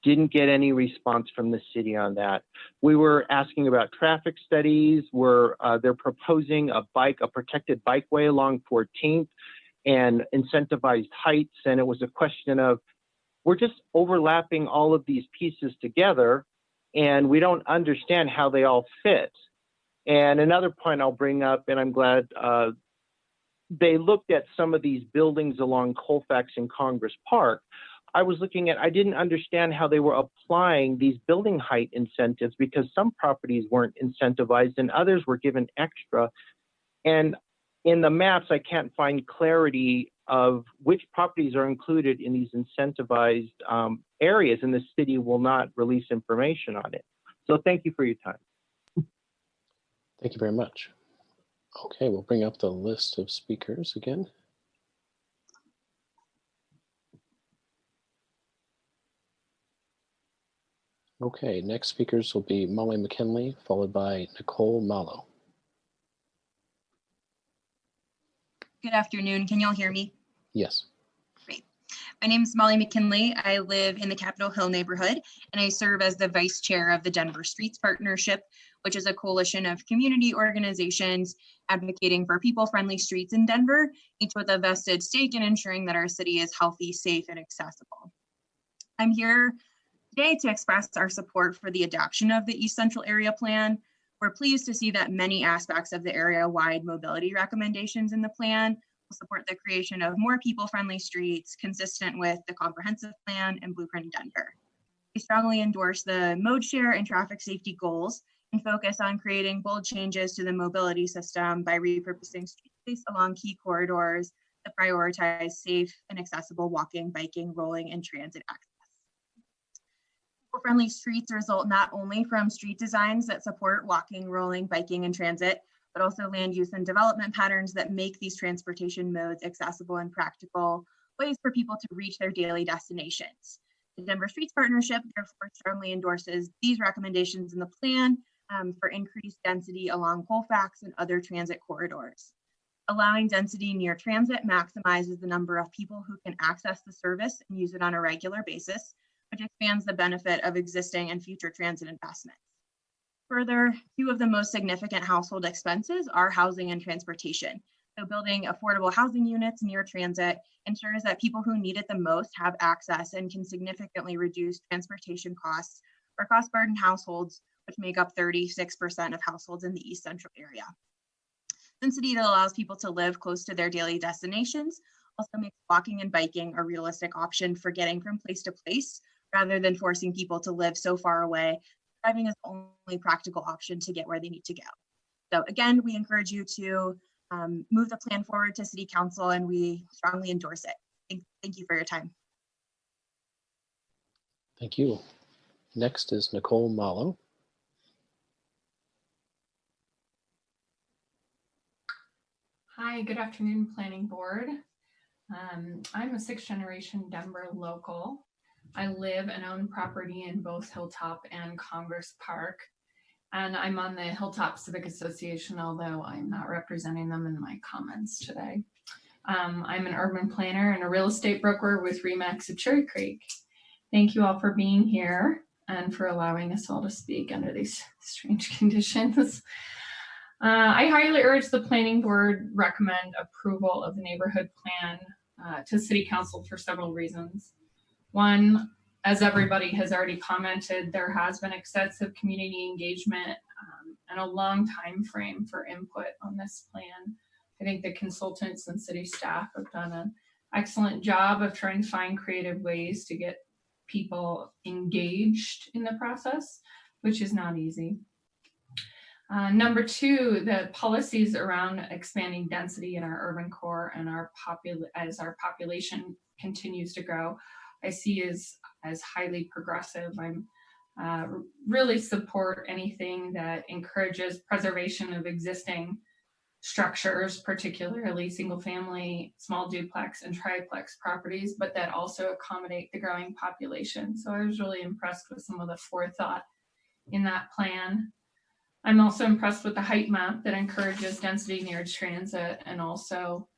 Speaker 9: didn't get any response from the city on that. We were asking about traffic studies. They're proposing a protected bikeway along 14th and incentivized heights. And it was a question of, we're just overlapping all of these pieces together and we don't understand how they all fit. And another point I'll bring up, and I'm glad they looked at some of these buildings along Colfax and Congress Park. I didn't understand how they were applying these building height incentives because some properties weren't incentivized and others were given extra. And in the maps, I can't find clarity of which properties are included in these incentivized areas, and the city will not release information on it. So thank you for your time.
Speaker 1: Thank you very much. Okay, we'll bring up the list of speakers again. Okay, next speakers will be Molly McKinley, followed by Nicole Malo.
Speaker 10: Good afternoon. Can y'all hear me?
Speaker 1: Yes.
Speaker 10: Great. My name is Molly McKinley. I live in the Capitol Hill neighborhood, and I serve as the vice chair of the Denver Streets Partnership, which is a coalition of community organizations advocating for people-friendly streets in Denver, each with a vested stake in ensuring that our city is healthy, safe, and accessible. I'm here today to express our support for the adoption of the East Central Area Plan. We're pleased to see that many aspects of the area-wide mobility recommendations in the plan will support the creation of more people-friendly streets consistent with the comprehensive plan and Blueprint Denver. We strongly endorse the mode share and traffic safety goals and focus on creating bold changes to the mobility system by repurposing street space along key corridors that prioritize safe and accessible walking, biking, rolling, and transit access. People-friendly streets result not only from street designs that support walking, rolling, biking, and transit, but also land use and development patterns that make these transportation modes accessible and practical ways for people to reach their daily destinations. The Denver Streets Partnership therefore strongly endorses these recommendations in the plan for increased density along Colfax and other transit corridors. Allowing density near transit maximizes the number of people who can access the service and use it on a regular basis, which expands the benefit of existing and future transit investments. Further, two of the most significant household expenses are housing and transportation. So building affordable housing units near transit ensures that people who need it the most have access and can significantly reduce transportation costs for cost-burdened households, which make up 36% of households in the East Central area. Density that allows people to live close to their daily destinations also makes walking and biking a realistic option for getting from place to place, rather than forcing people to live so far away. Driving is the only practical option to get where they need to go. So again, we encourage you to move the plan forward to City Council, and we strongly endorse it. Thank you for your time.
Speaker 1: Thank you. Next is Nicole Malo.
Speaker 11: Hi, good afternoon, Planning Board. I'm a sixth generation Denver local. I live and own property in both Hilltop and Congress Park, and I'm on the Hilltop Civic Association, although I'm not representing them in my comments today. I'm an urban planner and a real estate broker with RE/MAX of Cherry Creek. Thank you all for being here and for allowing us all to speak under these strange conditions. I highly urge the planning board recommend approval of the neighborhood plan to City Council for several reasons. One, as everybody has already commented, there has been extensive community engagement and a long time frame for input on this plan. I think the consultants and city staff have done an excellent job of trying to find creative ways to get people engaged in the process, which is not easy. Number two, the policies around expanding density in our urban core and as our population continues to grow, I see as highly progressive. I'm really support anything that encourages preservation of existing structures, particularly single family, small duplex and triplex properties, but that also accommodate the growing population. So I was really impressed with some of the forethought in that plan. I'm also impressed with the height map that encourages density near transit and also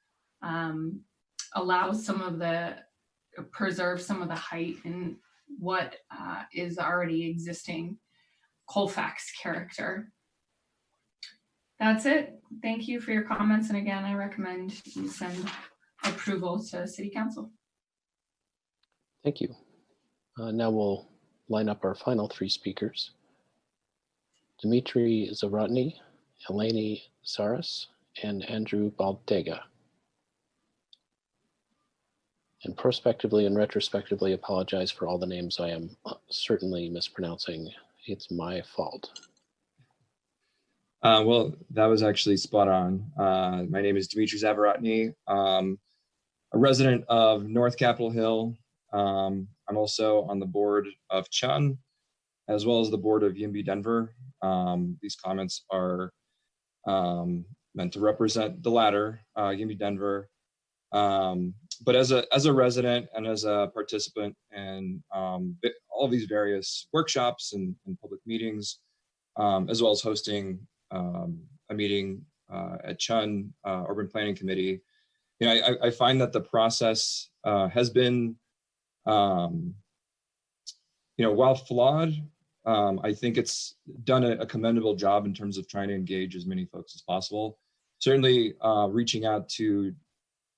Speaker 11: allows preserve some of the height in what is already existing Colfax character. That's it. Thank you for your comments. And again, I recommend you send approval to City Council.
Speaker 1: Thank you. Now we'll line up our final three speakers. Dmitry Zavrotny, Eleni Saras, and Andrew Baldega. And prospectively and retrospectively apologize for all the names I am certainly mispronouncing. It's my fault.
Speaker 12: Well, that was actually spot on. My name is Dmitry Zavrotny. A resident of North Capitol Hill. I'm also on the board of Chun, as well as the board of YIMBY Denver. These comments are meant to represent the latter, YIMBY Denver. But as a resident and as a participant in all of these various workshops and public meetings, as well as hosting a meeting at Chun Urban Planning Committee, you know, I find that the process has been, you know, while flawed, I think it's done a commendable job in terms of trying to engage as many folks as possible. Certainly reaching out to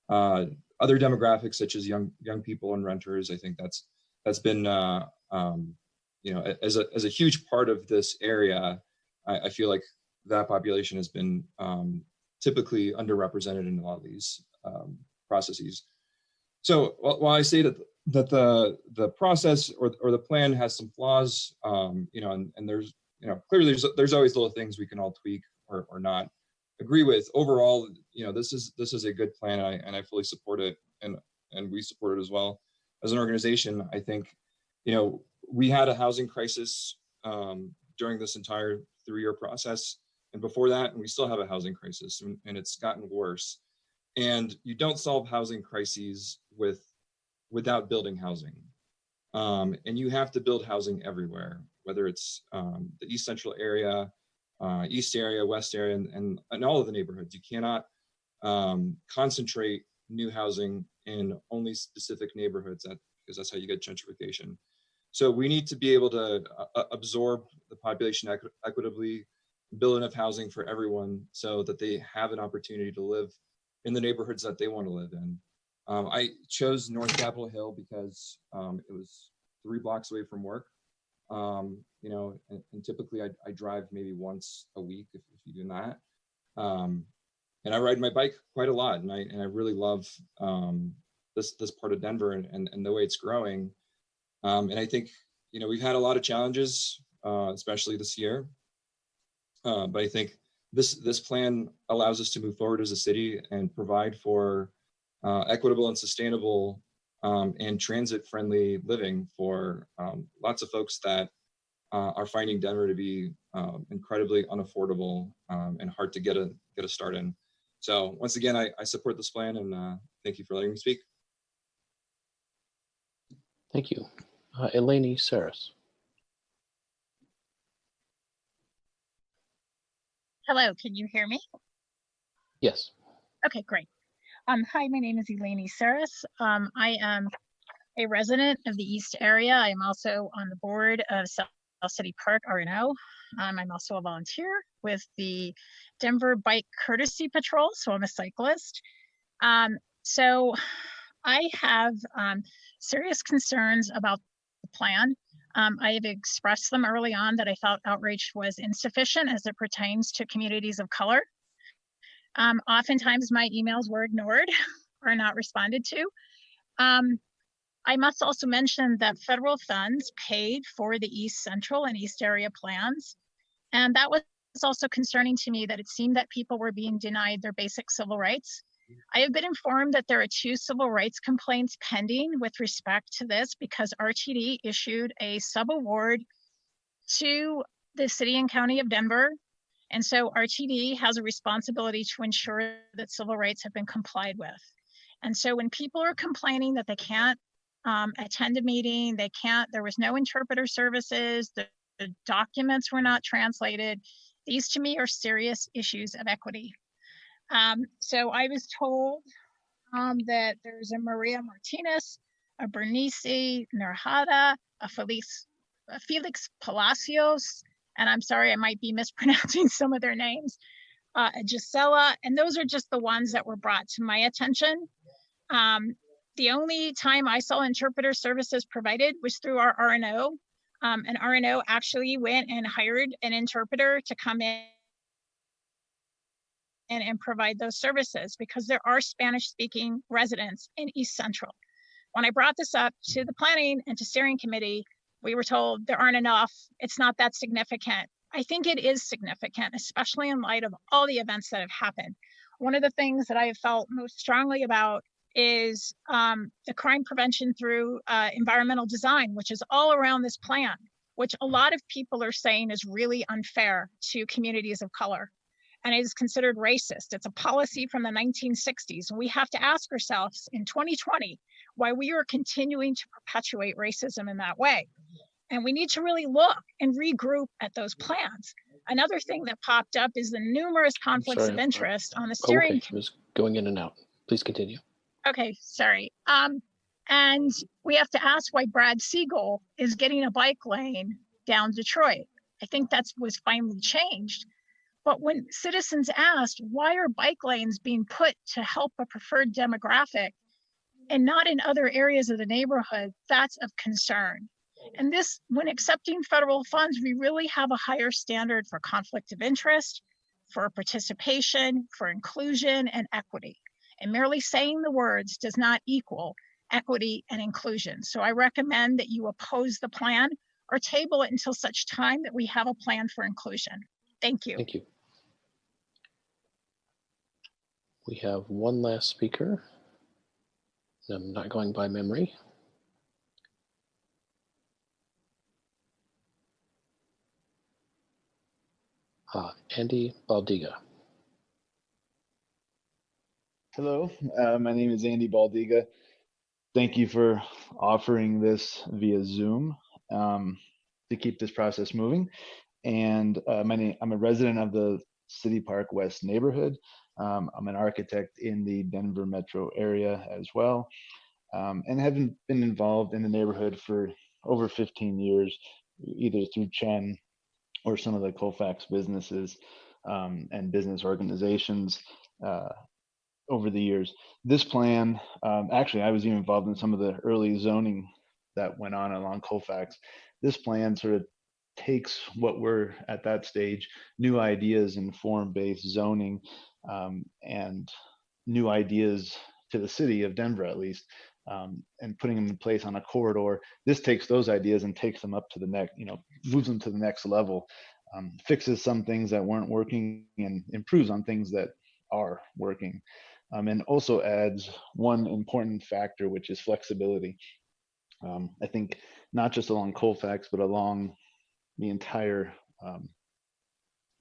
Speaker 12: other demographics such as young people and renters. I think that's been you know, as a huge part of this area. I feel like that population has been typically underrepresented in a lot of these processes. So while I say that the process or the plan has some flaws, you know, and there's, you know, clearly there's always little things we can all tweak or not agree with. Overall, you know, this is a good plan, and I fully support it, and we support it as well. As an organization, I think, you know, we had a housing crisis during this entire 3-year process, and before that, and we still have a housing crisis, and it's gotten worse. And you don't solve housing crises without building housing. And you have to build housing everywhere, whether it's the East Central area, East area, West area, and all of the neighborhoods. You cannot concentrate new housing in only specific neighborhoods because that's how you get gentrification. So we need to be able to absorb the population equitably, build enough housing for everyone so that they have an opportunity to live in the neighborhoods that they want to live in. I chose North Capitol Hill because it was 3 blocks away from work. You know, and typically I drive maybe once a week if you do that. And I ride my bike quite a lot, and I really love this part of Denver and the way it's growing. And I think, you know, we've had a lot of challenges, especially this year. But I think this plan allows us to move forward as a city and provide for equitable and sustainable and transit-friendly living for lots of folks that are finding Denver to be incredibly unaffordable and hard to get a start in. So once again, I support this plan, and thank you for letting me speak.
Speaker 1: Thank you. Eleni Saras.
Speaker 13: Hello, can you hear me?
Speaker 1: Yes.
Speaker 13: Okay, great. Hi, my name is Eleni Saris. I am a resident of the East area. I'm also on the board of South City Park RNO. I'm also a volunteer with the Denver Bike Courtesy Patrol, so I'm a cyclist. So I have serious concerns about the plan. I have expressed them early on that I felt outreach was insufficient as it pertains to communities of color. Oftentimes my emails were ignored or not responded to. I must also mention that federal funds paid for the East Central and East Area plans. And that was also concerning to me, that it seemed that people were being denied their basic civil rights. I have been informed that there are 2 civil rights complaints pending with respect to this because RTD issued a subaward to the city and county of Denver. And so RTD has a responsibility to ensure that civil rights have been complied with. And so when people are complaining that they can't attend a meeting, there was no interpreter services, the documents were not translated, these to me are serious issues of equity. So I was told that there's a Maria Martinez, a Bernice Narjada, a Felix Palacios, and I'm sorry, I might be mispronouncing some of their names, Gisela, and those are just the ones that were brought to my attention. The only time I saw interpreter services provided was through our RNO, and RNO actually went and hired an interpreter to come in and provide those services because there are Spanish-speaking residents in East Central. When I brought this up to the planning and to steering committee, we were told there aren't enough, it's not that significant. I think it is significant, especially in light of all the events that have happened. One of the things that I have felt most strongly about is the crime prevention through environmental design, which is all around this plan, which a lot of people are saying is really unfair to communities of color. And it is considered racist. It's a policy from the 1960s. And we have to ask ourselves in 2020 why we are continuing to perpetuate racism in that way. And we need to really look and regroup at those plans. Another thing that popped up is the numerous conflicts of interest on the steering.
Speaker 1: Okay, it was going in and out. Please continue.
Speaker 13: Okay, sorry. And we have to ask why Brad Siegel is getting a bike lane down Detroit. I think that was finally changed. But when citizens asked, why are bike lanes being put to help a preferred demographic and not in other areas of the neighborhood, that's of concern. And this, when accepting federal funds, we really have a higher standard for conflict of interest, for participation, for inclusion and equity. And merely saying the words does not equal equity and inclusion. So I recommend that you oppose the plan or table it until such time that we have a plan for inclusion. Thank you.
Speaker 1: Thank you. We have one last speaker. I'm not going by memory. Andy Baldiga.
Speaker 14: Hello, my name is Andy Baldiga. Thank you for offering this via Zoom to keep this process moving. And I'm a resident of the City Park West neighborhood. I'm an architect in the Denver metro area as well, and have been involved in the neighborhood for over 15 years, either through Chen or some of the Colfax businesses and business organizations over the years. This plan, actually, I was even involved in some of the early zoning that went on along Colfax. This plan sort of takes what were at that stage new ideas in form-based zoning and new ideas to the city of Denver, at least, and putting them in place on a corridor. This takes those ideas and takes them up to the next, moves them to the next level, fixes some things that weren't working and improves on things that are working, and also adds one important factor, which is flexibility. I think not just along Colfax, but along the entire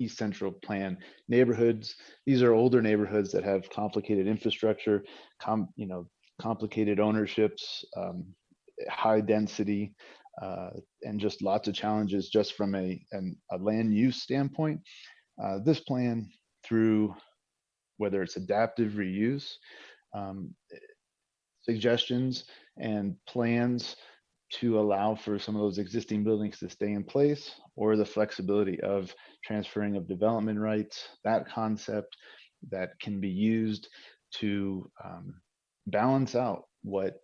Speaker 14: East Central plan neighborhoods. These are older neighborhoods that have complicated infrastructure, complicated ownerships, high density, and just lots of challenges just from a land use standpoint. This plan, through whether it's adaptive reuse suggestions and plans to allow for some of those existing buildings to stay in place, or the flexibility of transferring of development rights, that concept that can be used to balance out what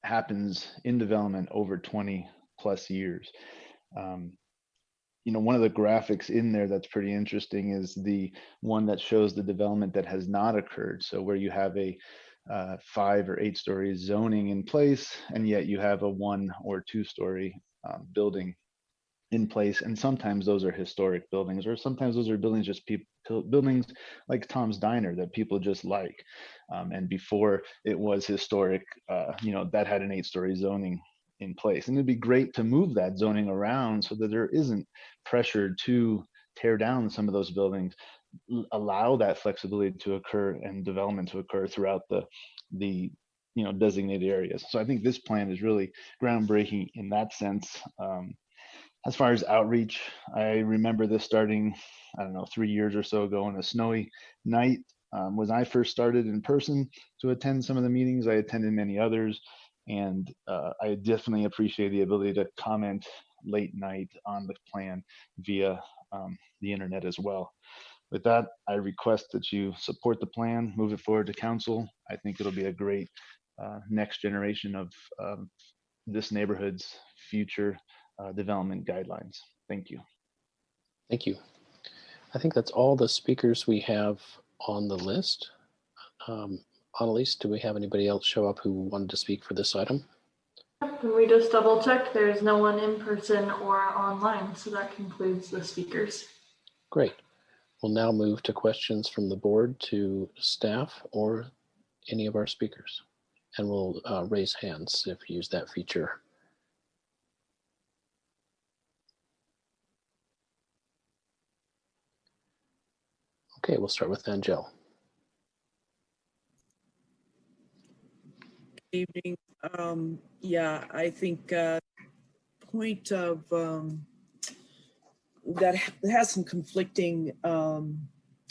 Speaker 14: happens in development over 20 plus years. You know, one of the graphics in there that's pretty interesting is the one that shows the development that has not occurred. So where you have a 5 or 8 story zoning in place, and yet you have a 1 or 2 story building in place. And sometimes those are historic buildings, or sometimes those are buildings just buildings like Tom's Diner that people just like. And before it was historic, you know, that had an 8 story zoning in place. And it'd be great to move that zoning around so that there isn't pressure to tear down some of those buildings, allow that flexibility to occur and development to occur throughout the you know, designated areas. So I think this plan is really groundbreaking in that sense. As far as outreach, I remember this starting, I don't know, 3 years or so ago on a snowy night. When I first started in person to attend some of the meetings, I attended many others, and I definitely appreciate the ability to comment late night on the plan via the internet as well. With that, I request that you support the plan, move it forward to council. I think it'll be a great next generation of this neighborhood's future development guidelines. Thank you.
Speaker 1: Thank you. I think that's all the speakers we have on the list. Annalise, do we have anybody else show up who wanted to speak for this item?
Speaker 4: And we just double checked, there's no one in person or online, so that concludes the speakers.
Speaker 1: Great. We'll now move to questions from the board to staff or any of our speakers. And we'll raise hands if you use that feature. Okay, we'll start with Angel.
Speaker 15: Good evening. Yeah, I think point of that has some conflicting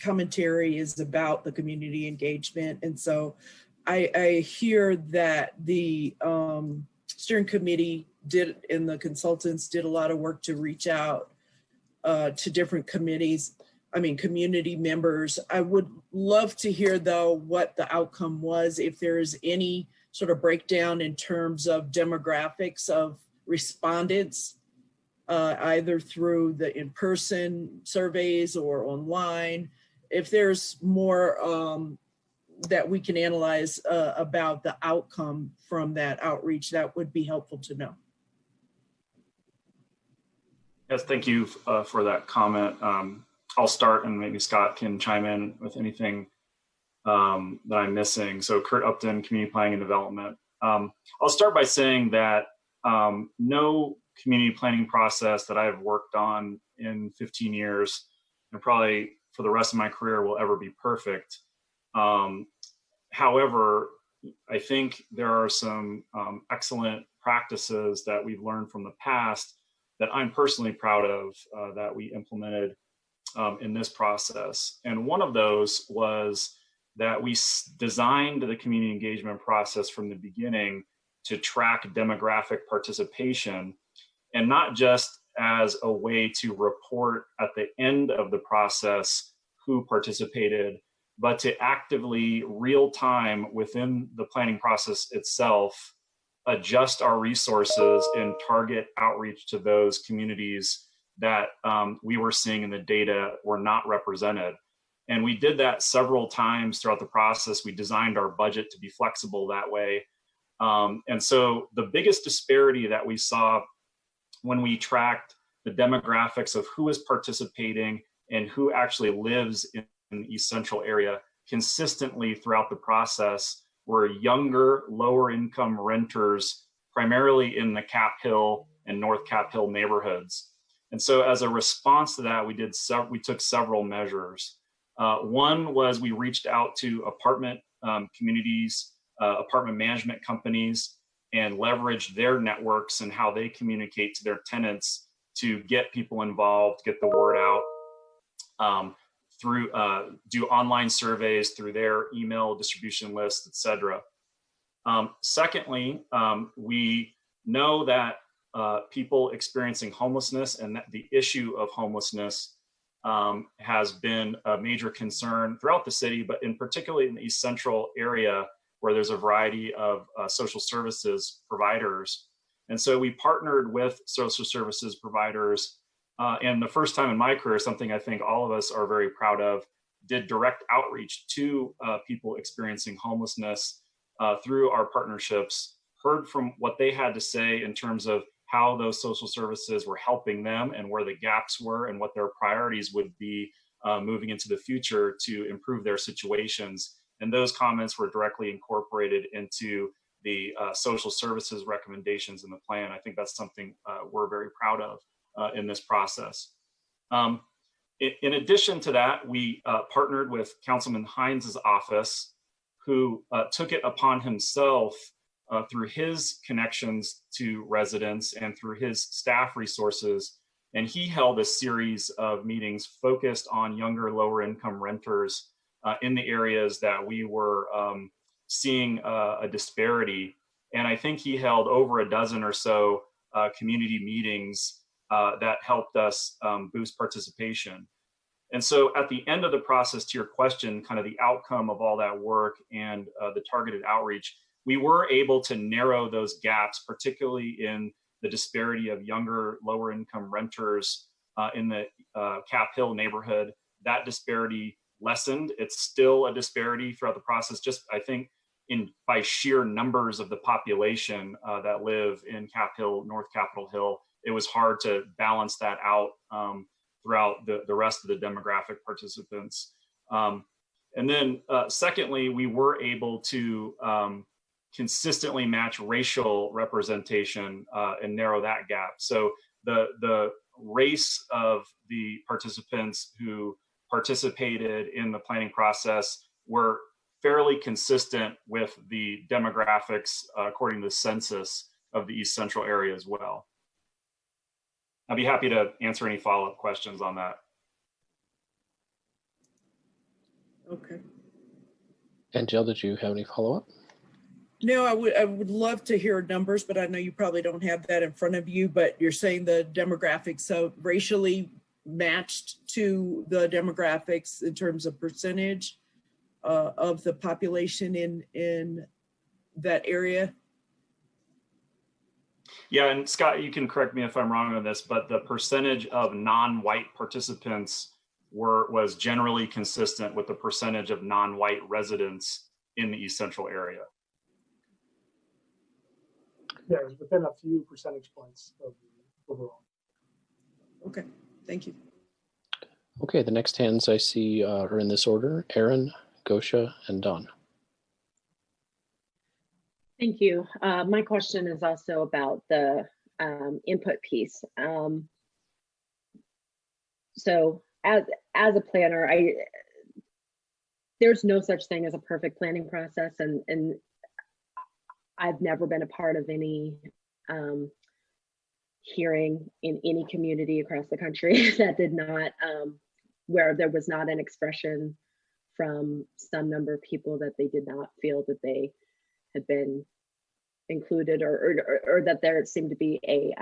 Speaker 15: commentary is about the community engagement. And so I hear that the steering committee did, and the consultants did a lot of work to reach out to different community members. I would love to hear though what the outcome was, if there's any sort of breakdown in terms of demographics of respondents, either through the in-person surveys or online. If there's more that we can analyze about the outcome from that outreach, that would be helpful to know.
Speaker 16: Yes, thank you for that comment. I'll start and maybe Scott can chime in with anything that I'm missing. So Curt, Upton, Community Planning and Development. I'll start by saying that no community planning process that I've worked on in 15 years, and probably for the rest of my career, will ever be perfect. However, I think there are some excellent practices that we've learned from the past that I'm personally proud of that we implemented in this process. And one of those was that we designed the community engagement process from the beginning to track demographic participation, and not just as a way to report at the end of the process who participated, but to actively real time within the planning process itself, adjust our resources and target outreach to those communities that we were seeing in the data were not represented. And we did that several times throughout the process. We designed our budget to be flexible that way. And so the biggest disparity that we saw when we tracked the demographics of who is participating and who actually lives in the East Central area consistently throughout the process were younger, lower income renters, primarily in the Cap Hill and North Cap Hill neighborhoods. And so as a response to that, we took several measures. One was we reached out to apartment communities, apartment management companies, and leveraged their networks and how they communicate to their tenants to get people involved, get the word out. through do online surveys through their email distribution list, et cetera. Secondly, we know that people experiencing homelessness and that the issue of homelessness has been a major concern throughout the city, but in particularly in the East Central area where there's a variety of social services providers. And so we partnered with social services providers, and the first time in my career, something I think all of us are very proud of, did direct outreach to people experiencing homelessness through our partnerships, heard from what they had to say in terms of how those social services were helping them and where the gaps were and what their priorities would be moving into the future to improve their situations. And those comments were directly incorporated into the social services recommendations in the plan. I think that's something we're very proud of in this process. In addition to that, we partnered with Councilman Hines's office, who took it upon himself through his connections to residents and through his staff resources. And he held a series of meetings focused on younger, lower income renters in the areas that we were seeing a disparity. And I think he held over a dozen or so community meetings that helped us boost participation. And so at the end of the process, to your question, kind of the outcome of all that work and the targeted outreach, we were able to narrow those gaps, particularly in the disparity of younger, lower income renters in the Cap Hill neighborhood. That disparity lessened. It's still a disparity throughout the process, just I think by sheer numbers of the population that live in Cap Hill, North Capitol Hill, it was hard to balance that out throughout the rest of the demographic participants. And then secondly, we were able to consistently match racial representation and narrow that gap. So the race of the participants who participated in the planning process were fairly consistent with the demographics according to the census of the East Central area as well. I'd be happy to answer any follow-up questions on that.
Speaker 15: Okay.
Speaker 1: And Jill, did you have any follow-up?
Speaker 15: No, I would love to hear numbers, but I know you probably don't have that in front of you, but you're saying the demographics, so racially matched to the demographics in terms of percentage of the population in that area?
Speaker 16: Yeah, and Scott, you can correct me if I'm wrong on this, but the percentage of non-white participants was generally consistent with the percentage of non-white residents in the East Central area.
Speaker 3: Yeah, it was within a few percentage points of the overall.
Speaker 15: Okay, thank you.
Speaker 1: Okay, the next hands I see are in this order: Aaron, Gosha, and Don.
Speaker 17: Thank you. My question is also about the input piece. So as a planner, there's no such thing as a perfect planning process, and I've never been a part of any hearing in any community across the country that did not, where there was not an expression from some number of people that they did not feel that they had been included, or that there seemed to be a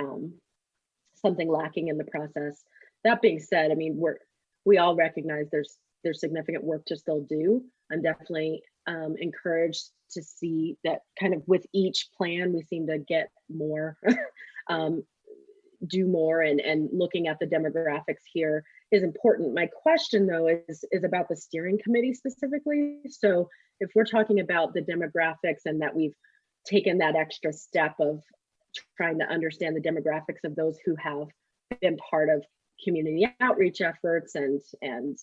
Speaker 17: something lacking in the process. That being said, I mean, we all recognize there's significant work to still do. I'm definitely encouraged to see that kind of with each plan, we seem to get more, do more, and looking at the demographics here is important. My question though is about the steering committee specifically. So if we're talking about the demographics and that we've taken that extra step of trying to understand the demographics of those who have been part of community outreach efforts and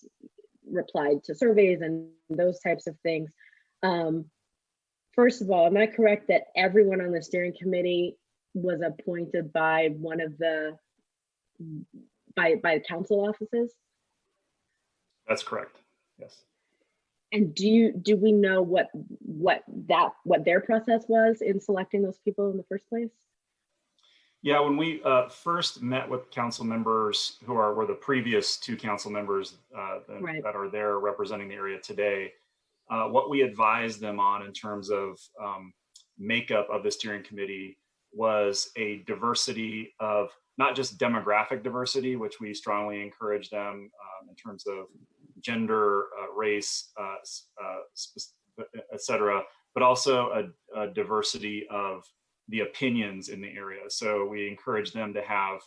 Speaker 17: replied to surveys and those types of things. First of all, am I correct that everyone on the steering committee was appointed by one of the by council offices?
Speaker 16: That's correct. Yes.
Speaker 17: And do we know what their process was in selecting those people in the first place?
Speaker 16: Yeah, when we first met with council members who were the previous two council members that are there representing the area today, what we advised them on in terms of makeup of the steering committee was a diversity of not just demographic diversity, which we strongly encourage them in terms of gender, race, et cetera, but also a diversity of the opinions in the area. So we encourage them to have,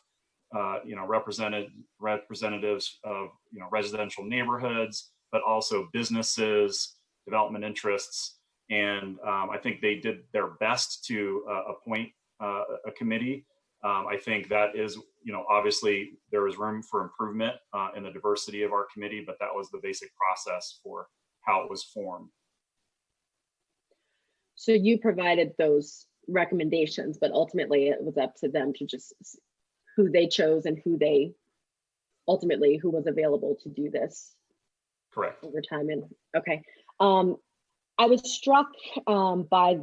Speaker 16: representatives of, residential neighborhoods, but also businesses, development interests. And I think they did their best to appoint a committee. I think that is, obviously there is room for improvement in the diversity of our committee, but that was the basic process for how it was formed.
Speaker 17: So you provided those recommendations, but ultimately it was up to them to just who they chose and who was available to do this.
Speaker 16: Correct.
Speaker 17: Over time. And okay. I was struck by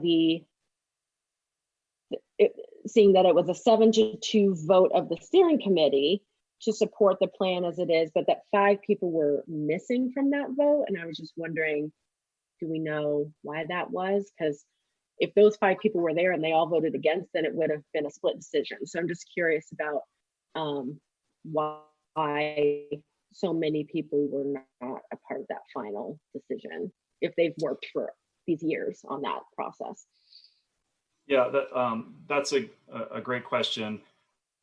Speaker 17: seeing that it was a 7-2 vote of the steering committee to support the plan as it is, but that 5 people were missing from that vote. And I was just wondering, do we know why that was? Because if those 5 people were there and they all voted against, then it would have been a split decision. So I'm just curious about why so many people were not a part of that final decision, if they've worked for these years on that process.
Speaker 16: Yeah, that's a great question.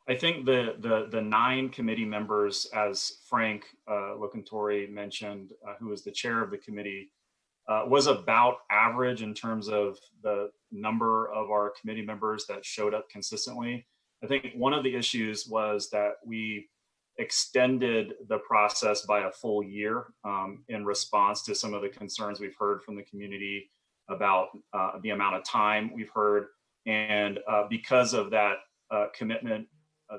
Speaker 16: I think the 9 committee members, as Frank Locantori mentioned, who was the chair of the committee, was about average in terms of the number of our committee members that showed up consistently. I think one of the issues was that we extended the process by a full year in response to some of the concerns we've heard from the community about the amount of time we've heard. And because of that commitment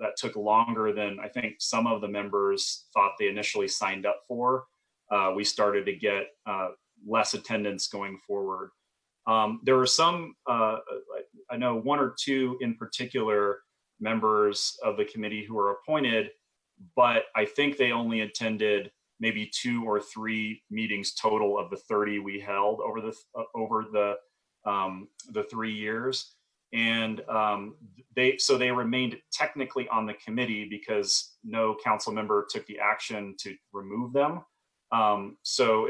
Speaker 16: that took longer than I think some of the members thought they initially signed up for, we started to get less attendance going forward. There were some, I know 1 or 2 in particular members of the committee who were appointed, but I think they only attended maybe 2 or 3 meetings total of the 30 we held over the 3 years. And they remained technically on the committee because no council member took the action to remove them. So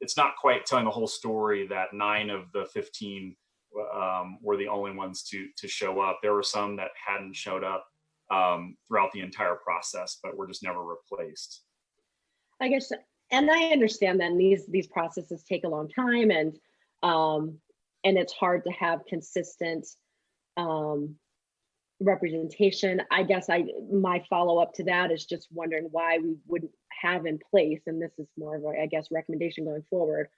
Speaker 16: it's not quite telling the whole story that 9 of the 15 were the only ones to show up. There were some that hadn't showed up throughout the entire process, but were just never replaced.
Speaker 17: I guess, and I understand that these processes take a long time, and it's hard to have consistent representation. I guess my follow-up to that is just wondering why we wouldn't have in place, and this is more of a, I guess, recommendation going forward,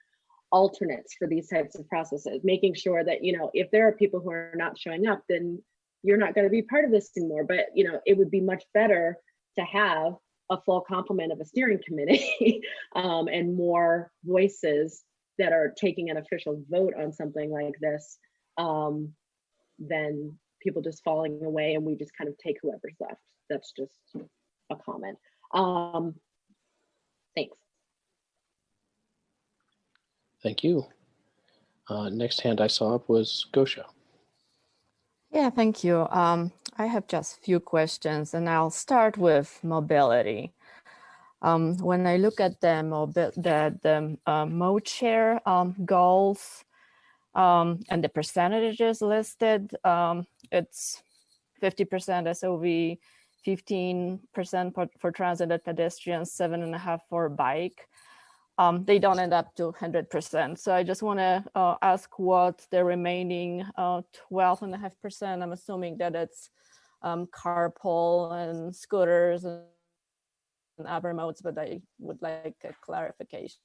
Speaker 17: alternates for these types of processes, making sure that, if there are people who are not showing up, then you're not going to be part of this anymore. But, it would be much better to have a full complement of a steering committee and more voices that are taking an official vote on something like this than people just falling away and we just kind of take whoever's left. That's just a comment. Thanks.
Speaker 1: Thank you. Next hand I saw up was Gosha.
Speaker 18: Yeah, thank you. I have just a few questions, and I'll start with mobility. When I look at the mode share goals and the percentages listed, it's 50% SOV, 15% for transit and pedestrians, 7.5% for bike. They don't end up to 100%. So I just want to ask what the remaining 12.5%, I'm assuming that it's carpool and scooters and other modes, but I would like a clarification.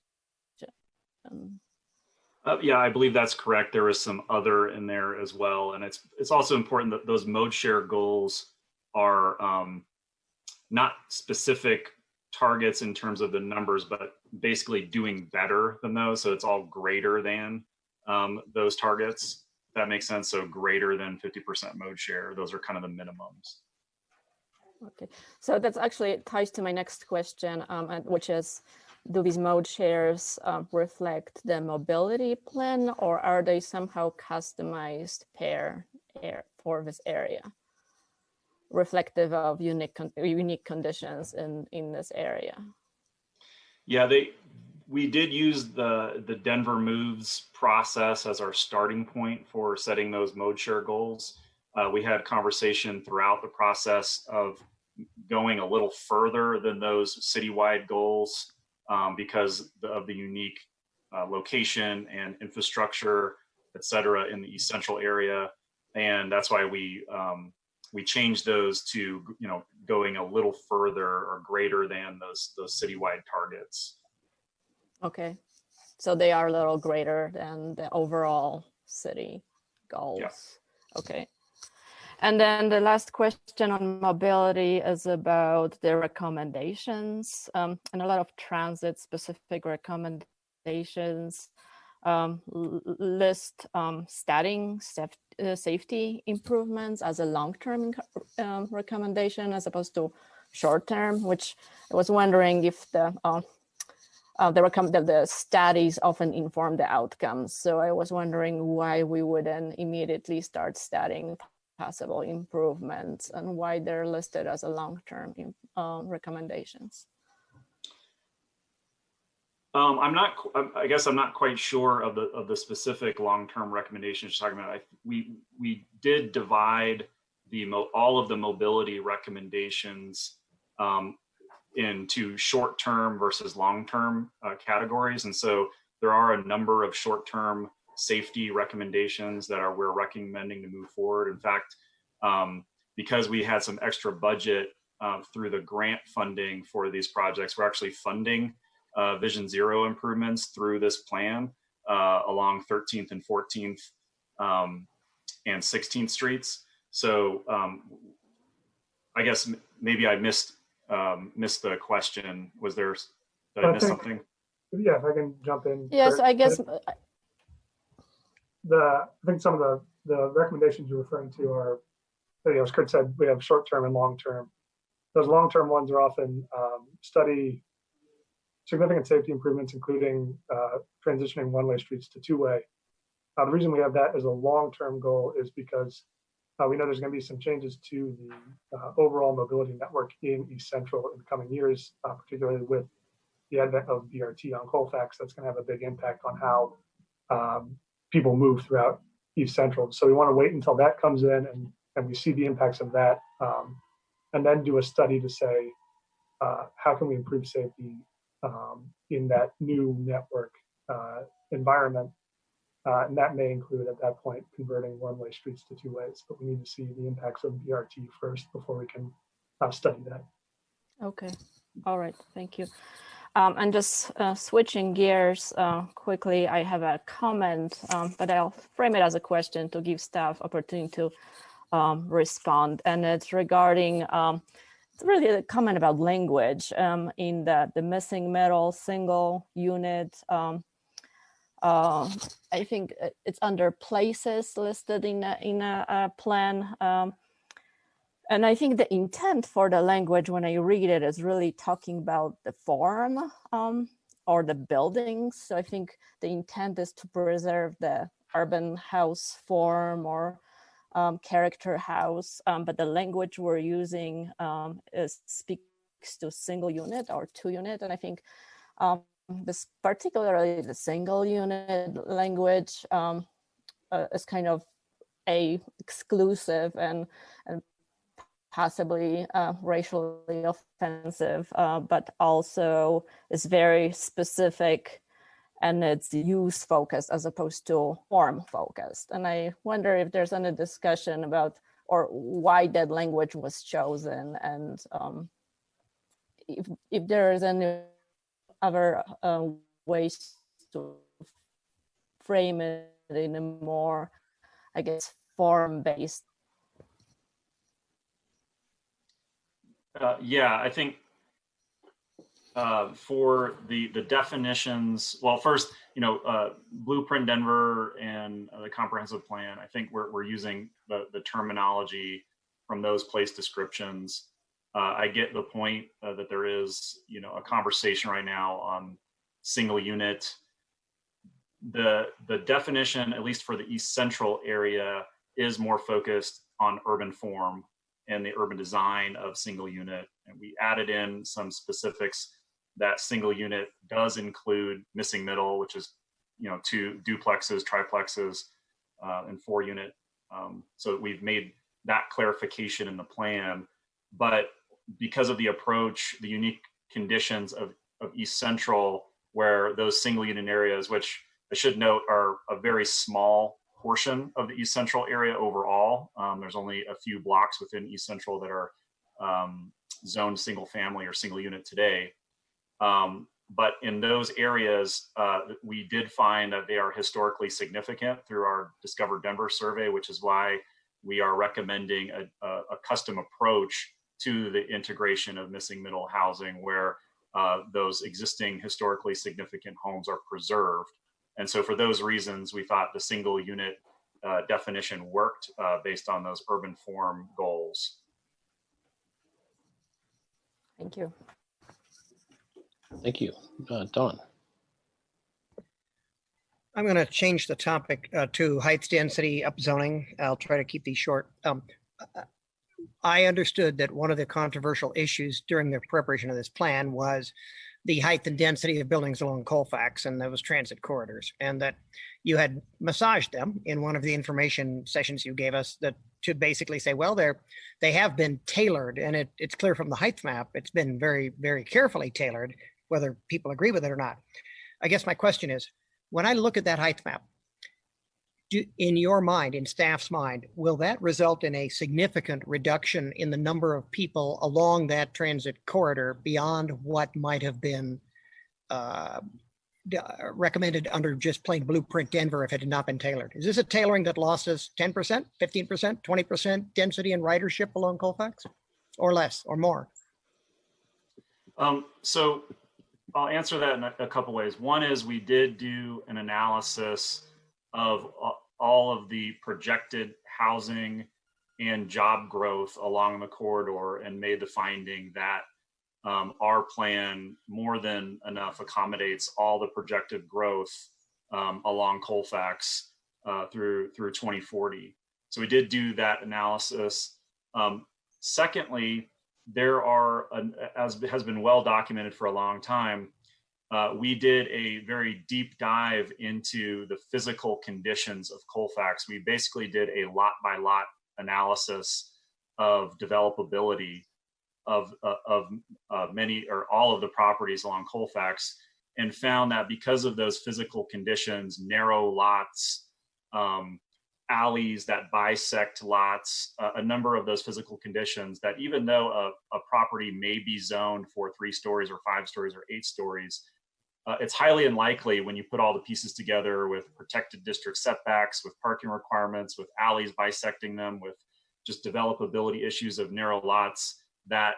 Speaker 16: Yeah, I believe that's correct. There is some other in there as well. And it's also important that those mode share goals are not specific targets in terms of the numbers, but basically doing better than those. So it's all greater than those targets. that makes sense. So greater than 50% mode share, those are kind of the minimums.
Speaker 18: Okay, so that's actually ties to my next question, which is, do these mode shares reflect the mobility plan, or are they somehow customized for this area, reflective of unique conditions in this area?
Speaker 16: Yeah, we did use the Denver Moves process as our starting point for setting those mode share goals. We had conversation throughout the process of going a little further than those citywide goals because of the unique location and infrastructure, et cetera, in the East Central area. And that's why we changed those to, going a little further or greater than those citywide targets.
Speaker 18: Okay, so they are a little greater than the overall city goals. Yeah. Okay. And then the last question on mobility is about the recommendations, and a lot of transit specific recommendations list safety improvements as a long-term recommendation as opposed to short-term, which I was wondering if the studies often inform the outcomes. So I was wondering why we wouldn't immediately start studying possible improvements and why they're listed as a long-term recommendations.
Speaker 16: I guess I'm not quite sure of the specific long-term recommendations you're talking about. We did divide all of the mobility recommendations into short-term versus long-term categories, and so there are a number of short-term safety recommendations that we're recommending to move forward. In fact, because we had some extra budget through the grant funding for these projects, we're actually funding Vision Zero improvements through this plan along 13th and 14th and 16th Streets. So I guess maybe I missed the question. Did I miss something?
Speaker 3: Yeah, if I can jump in.
Speaker 18: Yes,
Speaker 3: Curt.
Speaker 18: I guess.
Speaker 3: I think some of the recommendations you're referring to are, as Curt said, we have short-term and long-term. Those long-term ones are often study significant safety improvements, including transitioning one-way streets to two-way. The reason we have that as a long-term goal is because we know there's going to be some changes to the overall mobility network in East Central in the coming years, particularly with the advent of BRT on Colfax. That's going to have a big impact on how people move throughout East Central. So we want to wait until that comes in and we see the impacts of that, and then do a study to say, how can we improve safety in that new network environment? And that may include at that point converting one-way streets to two ways, but we need to see the impacts of BRT first before we can study that.
Speaker 18: Okay, all right, thank you. And just switching gears quickly, I have a comment, but I'll frame it as a question to give staff opportunity to respond. And it's regarding, it's really a comment about language in the missing middle single unit. I think it's under places listed in a plan. And I think the intent for the language when I read it is really talking about the form or the buildings. So I think the intent is to preserve the urban house form or character house, but the language we're using speaks to single unit or two unit. And I think this particularly the single unit language is kind of exclusive and possibly racially offensive, but also is very specific and it's use focused as opposed to form focused. And I wonder if there's any discussion about or why that language was chosen, and if there is any other ways to frame it in a more, I guess, form-based.
Speaker 16: Yeah, I think for the definitions, well, first, Blueprint Denver and the comprehensive plan, I think we're using the terminology from those place descriptions. I get the point that there is, a conversation right now on single unit. The definition, at least for the East Central area, is more focused on urban form and the urban design of single unit. And we added in some specifics that single unit does include missing middle, which is, 2 duplexes, triplexes, and 4 unit. So we've made that clarification in the plan. But because of the approach, the unique conditions of East Central, where those single unit areas, which I should note are a very small portion of the East Central area overall. There's only a few blocks within East Central that are zoned single family or single unit today. But in those areas, we did find that they are historically significant through our Discover Denver survey, which is why we are recommending a custom approach to the integration of missing middle housing, where those existing historically significant homes are preserved. And so for those reasons, we thought the single unit definition worked based on those urban form goals.
Speaker 18: Thank you.
Speaker 1: Thank you. Dawn.
Speaker 19: I'm going to change the topic to heights density upzoning. I'll try to keep these short. I understood that one of the controversial issues during the preparation of this plan was the height and density of buildings along Colfax and those transit corridors, and that you had massaged them in one of the information sessions you gave us, that to basically say, well, they have been tailored, and it's clear from the height map, it's been very, very carefully tailored, whether people agree with it or not. I guess my question is, when I look at that height map, in your mind, in staff's mind, will that result in a significant reduction in the number of people along that transit corridor beyond what might have been recommended under just plain Blueprint Denver if it had not been tailored? Is this a tailoring that lost us 10%, 15%, 20% density and ridership along Colfax, or less, or more?
Speaker 16: So I'll answer that in a couple ways. One is we did do an analysis of all of the projected housing and job growth along the corridor and made the finding that our plan more than enough accommodates all the projected growth along Colfax through 2040. So we did do that analysis. Secondly, there are, as has been well documented for a long time, we did a very deep dive into the physical conditions of Colfax. We basically did a lot by lot analysis of developability of many or all of the properties along Colfax, and found that because of those physical conditions, narrow lots, alleys that bisect lots, a number of those physical conditions, that even though a property may be zoned for 3 stories or 5 stories or 8 stories, it's highly unlikely when you put all the pieces together with protected district setbacks, with parking requirements, with alleys bisecting them, with just developability issues of narrow lots, that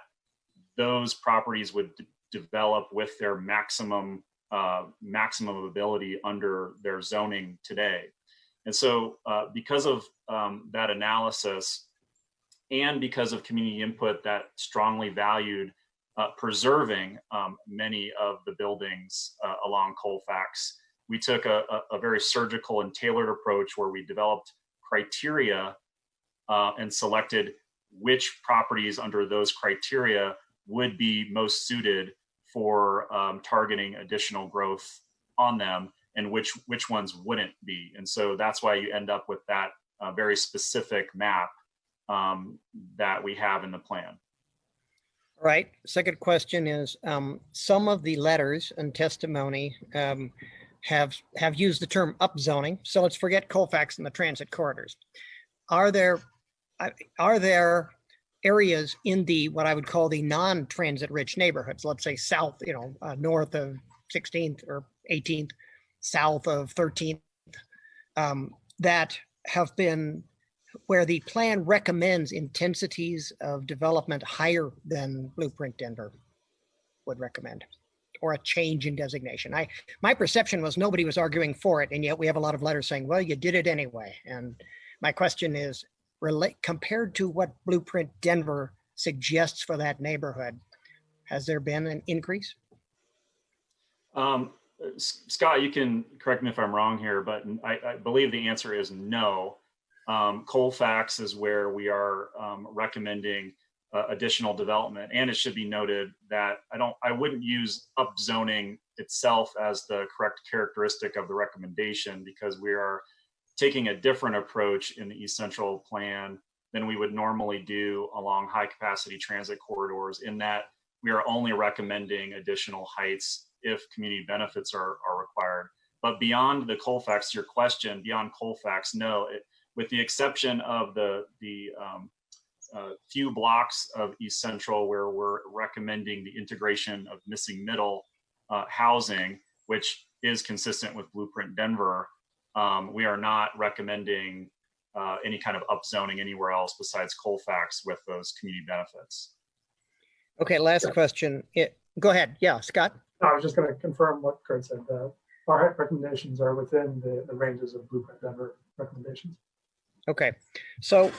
Speaker 16: those properties would develop with their maximum ability under their zoning today. And so because of that analysis, and because of community input that strongly valued preserving many of the buildings along Colfax, we took a very surgical and tailored approach where we developed criteria and selected which properties under those criteria would be most suited for targeting additional growth on them, and which ones wouldn't be. And so that's why you end up with that very specific map that we have in the plan.
Speaker 19: All right. Second question is, some of the letters and testimony have used the term upzoning. So let's forget Colfax and the transit corridors. Are there areas in the, what I would call the non-transit rich neighborhoods, let's say south, north of 16th or 18th, south of 13th, that have been where the plan recommends intensities of development higher than Blueprint Denver would recommend? or a change in designation. My perception was nobody was arguing for it, and yet we have a lot of letters saying, well, you did it anyway. And my question is, compared to what Blueprint Denver suggests for that neighborhood, has there been an increase?
Speaker 16: Scott, you can correct me if I'm wrong here, but I believe the answer is no. Colfax is where we are recommending additional development, and it should be noted that I wouldn't use upzoning itself as the correct characteristic of the recommendation, because we are taking a different approach in the East Central plan than we would normally do along high capacity transit corridors, in that we are only recommending additional heights if community benefits are required. But beyond the Colfax, your question, beyond Colfax, no, with the exception of the few blocks of East Central where we're recommending the integration of missing middle housing, which is consistent with Blueprint Denver, we are not recommending any kind of upzoning anywhere else besides Colfax with those community benefits.
Speaker 19: Okay, last question. Go ahead. Yeah, Scott.
Speaker 3: No, I was just going to confirm what Curt said. Our height recommendations are within the ranges of Blueprint Denver recommendations.
Speaker 19: Okay, so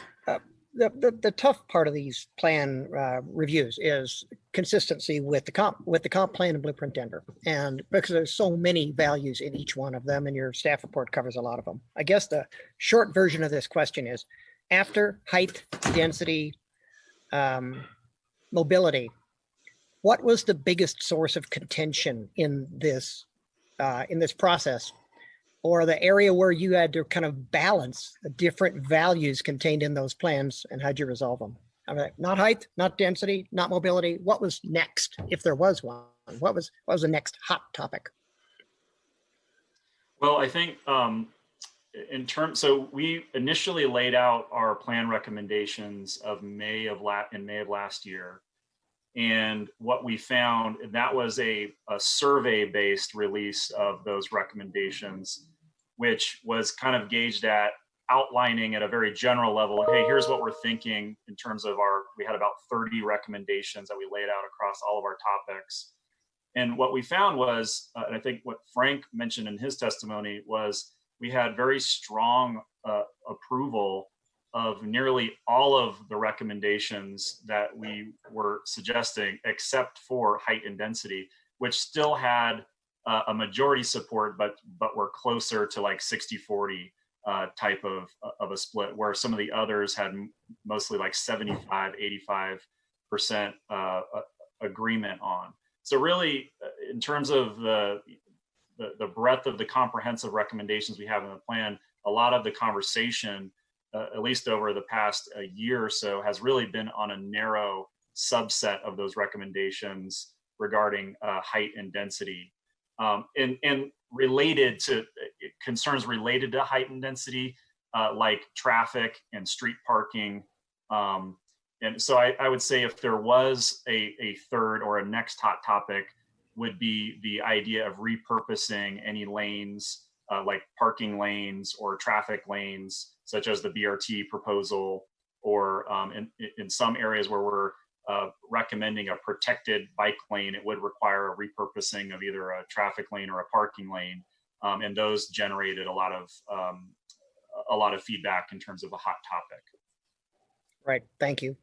Speaker 19: the tough part of these plan reviews is consistency with the comp plan and Blueprint Denver, and because there's so many values in each one of them, and your staff report covers a lot of them. I guess the short version of this question is, after height, density, mobility, what was the biggest source of contention in this process, or the area where you had to kind of balance the different values contained in those plans, and how'd you resolve them? I mean, not height, not density, not mobility. What was next, if there was one? What was the next hot topic?
Speaker 16: Well, I think so we initially laid out our plan recommendations of May of last year. And what we found, that was a survey-based release of those recommendations, which was kind of gauged at outlining at a very general level, hey, here's what we're thinking in terms of we had about 30 recommendations that we laid out across all of our topics. And what we found was, and I think what Frank mentioned in his testimony, was we had very strong approval of nearly all of the recommendations that we were suggesting, except for height and density, which still had a majority support, but were closer to like 60-40 type of a split, where some of the others had mostly like 75-85% agreement on. So really, in terms of the breadth of the comprehensive recommendations we have in the plan, a lot of the conversation, at least over the past year or so, has really been on a narrow subset of those recommendations regarding height and density. And related to concerns related to height and density, like traffic and street parking. And so I would say if there was a third or a next hot topic, would be the idea of repurposing any lanes, like parking lanes or traffic lanes, such as the BRT proposal, or in some areas where we're recommending a protected bike lane, it would require a repurposing of either a traffic lane or a parking lane. And those generated a lot of feedback in terms of a hot topic.
Speaker 19: Right, thank you.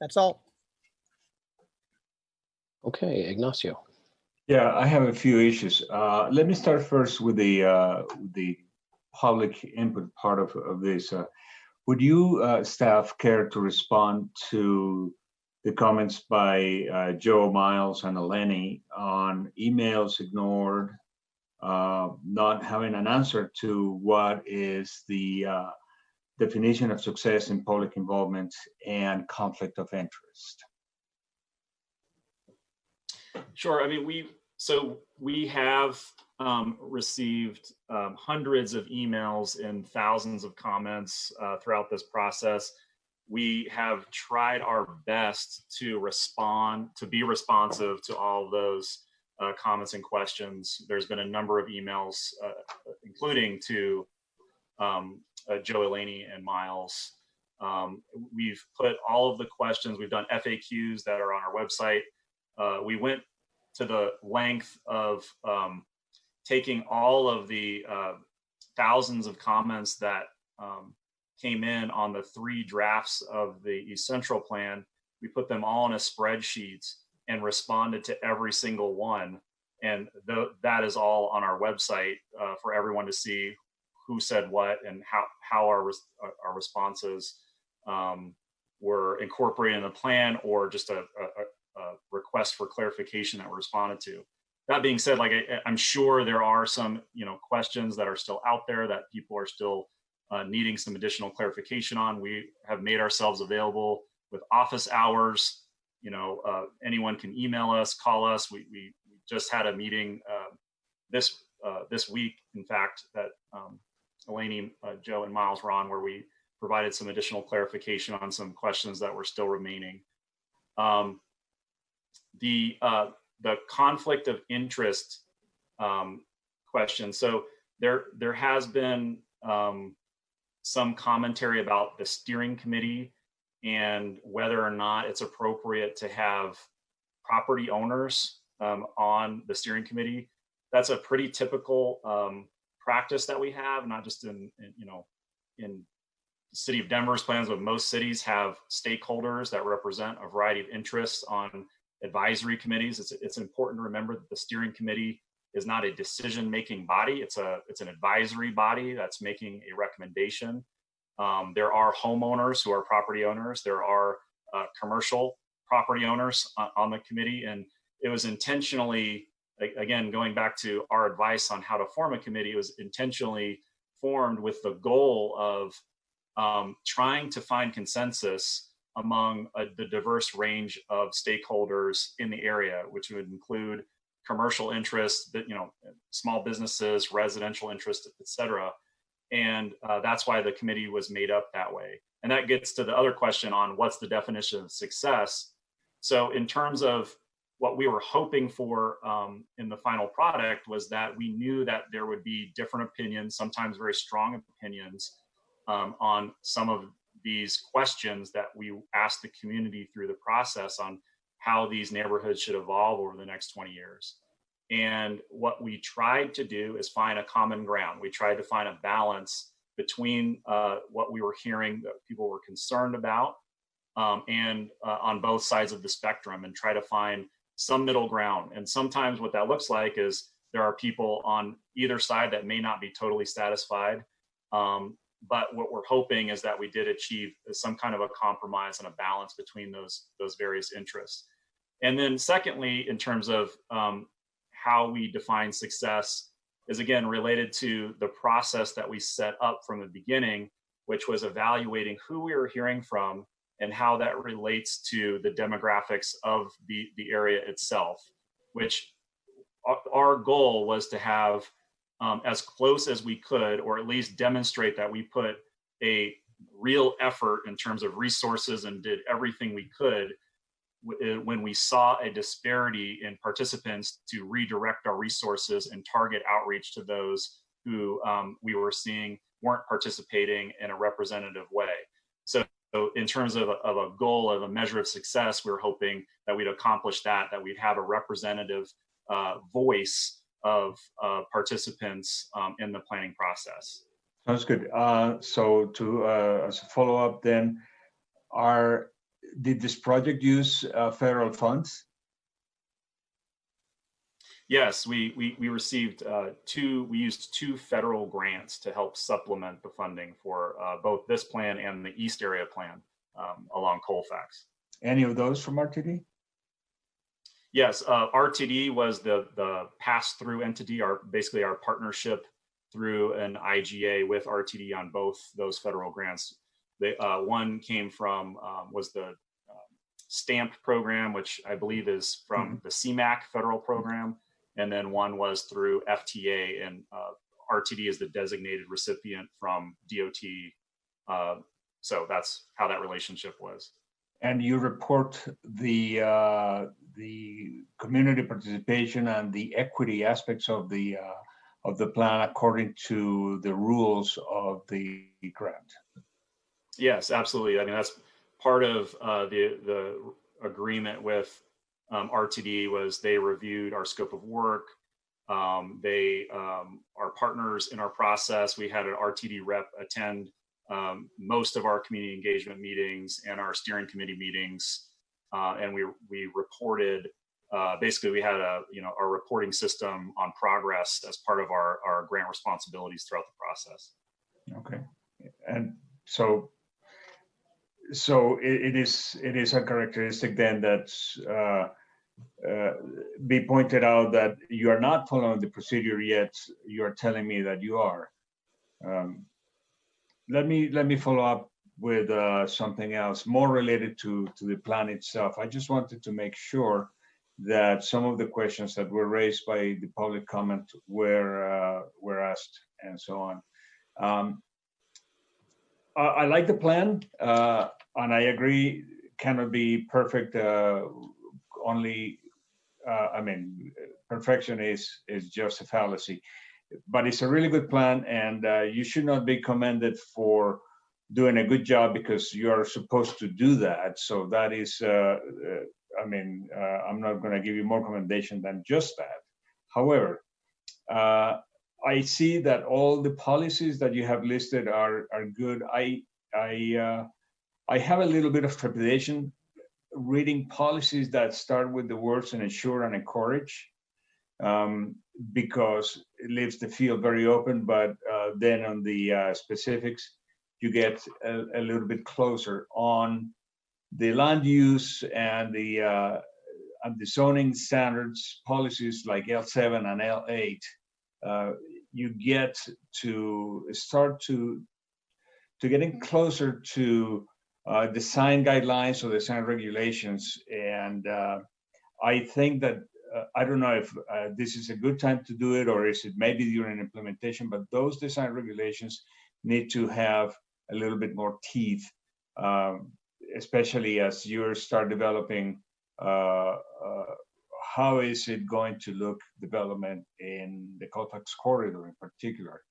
Speaker 19: That's all.
Speaker 1: Okay, Ignacio.
Speaker 20: Yeah, I have a few issues. Let me start first with the public input part of this. Would you staff care to respond to the comments by Joe, Miles, and Eleni on emails ignored, not having an answer to what is the definition of success in public involvement and conflict of interest?
Speaker 16: Sure. I mean, we have received hundreds of emails and thousands of comments throughout this process. We have tried our best to be responsive to all of those comments and questions. There's been a number of emails, including to Joe, Eleni, and Miles. We've put all of the questions, we've done FAQs that are on our website. We went to the length of taking all of the thousands of comments that came in on the 3 drafts of the East Central plan. We put them all in a spreadsheet and responded to every single one. And that is all on our website for everyone to see who said what and how our responses were incorporated in the plan, or just a request for clarification that were responded to. That being said, like I'm sure there are some questions that are still out there that people are still needing some additional clarification on. We have made ourselves available with office hours. Anyone can email us, call us. We just had a meeting this week, in fact, that Eleni, Joe, and Miles were on, where we provided some additional clarification on some questions that were still remaining. The conflict of interest question. So there has been some commentary about the steering committee and whether or not it's appropriate to have property owners on the steering committee. That's a pretty typical practice that we have, not just in the city of Denver's plans, but most cities have stakeholders that represent a variety of interests on advisory committees. It's important to remember that the steering committee is not a decision-making body. It's an advisory body that's making a recommendation. There are homeowners who are property owners. There are commercial property owners on the committee, and it was intentionally, again, going back to our advice on how to form a committee, it was intentionally formed with the goal of trying to find consensus among the diverse range of stakeholders in the area, which would include commercial interests, small businesses, residential interests, et cetera. And that's why the committee was made up that way. And that gets to the other question on what's the definition of success. So in terms of what we were hoping for in the final product was that we knew that there would be different opinions, sometimes very strong opinions on some of these questions that we asked the community through the process on how these neighborhoods should evolve over the next 20 years. And what we tried to do is find a common ground. We tried to find a balance between what we were hearing that people were concerned about and on both sides of the spectrum, and try to find some middle ground. And sometimes what that looks like is there are people on either side that may not be totally satisfied. But what we're hoping is that we did achieve some kind of a compromise and a balance between those various interests. And then secondly, in terms of how we define success is again related to the process that we set up from the beginning, which was evaluating who we were hearing from and how that relates to the demographics of the area itself, which our goal was to have as close as we could, or at least demonstrate that we put a real effort in terms of resources and did everything we could when we saw a disparity in participants to redirect our resources and target outreach to those who we were seeing weren't participating in a representative way. So in terms of a goal, of a measure of success, we were hoping that we'd accomplish that we'd have a representative voice of participants in the planning process.
Speaker 20: Sounds good. So to as a follow-up then, did this project use federal funds?
Speaker 16: Yes, we received we used 2 federal grants to help supplement the funding for both this plan and the East Area Plan along Colfax.
Speaker 20: Any of those from RTD?
Speaker 16: Yes, RTD was the pass-through entity, basically our partnership through an IGA with RTD on both those federal grants. One came from, was the STAMP program, which I believe is from the CMAQ federal program. And then one was through FTA, and RTD is the designated recipient from DOT. So that's how that relationship was.
Speaker 20: And you report the community participation and the equity aspects of the plan according to the rules of the grant.
Speaker 16: Yes, absolutely. I mean, that's part of the agreement with RTD was they reviewed our scope of work. They are partners in our process. We had an RTD rep attend most of our community engagement meetings and our steering committee meetings, and we reported. Basically, we had our reporting system on progress as part of our grant responsibilities throughout the process.
Speaker 20: Okay, and so it is a characteristic then that be pointed out that you are not following the procedure yet. You are telling me that you are. Let me follow up with something else more related to the plan itself. I just wanted to make sure that some of the questions that were raised by the public comment were asked and so on. I like the plan, and I agree, cannot be perfect. Perfection is just a fallacy, but it's a really good plan, and you should not be commended for doing a good job because you are supposed to do that. So that is, I'm not going to give you more commendation than just that. However, I see that all the policies that you have listed are good. I have a little bit of trepidation reading policies that start with the words ensure and encourage, because it leaves the field very open, but then on the specifics, you get a little bit closer on the land use and the zoning standards policies like L7 and L8. You get to start to getting closer to design guidelines or design regulations. And I think that, I don't know if this is a good time to do it or is it maybe during implementation, but those design regulations need to have a little bit more teeth, especially as you start developing how is it going to look development in the Colfax corridor in particular.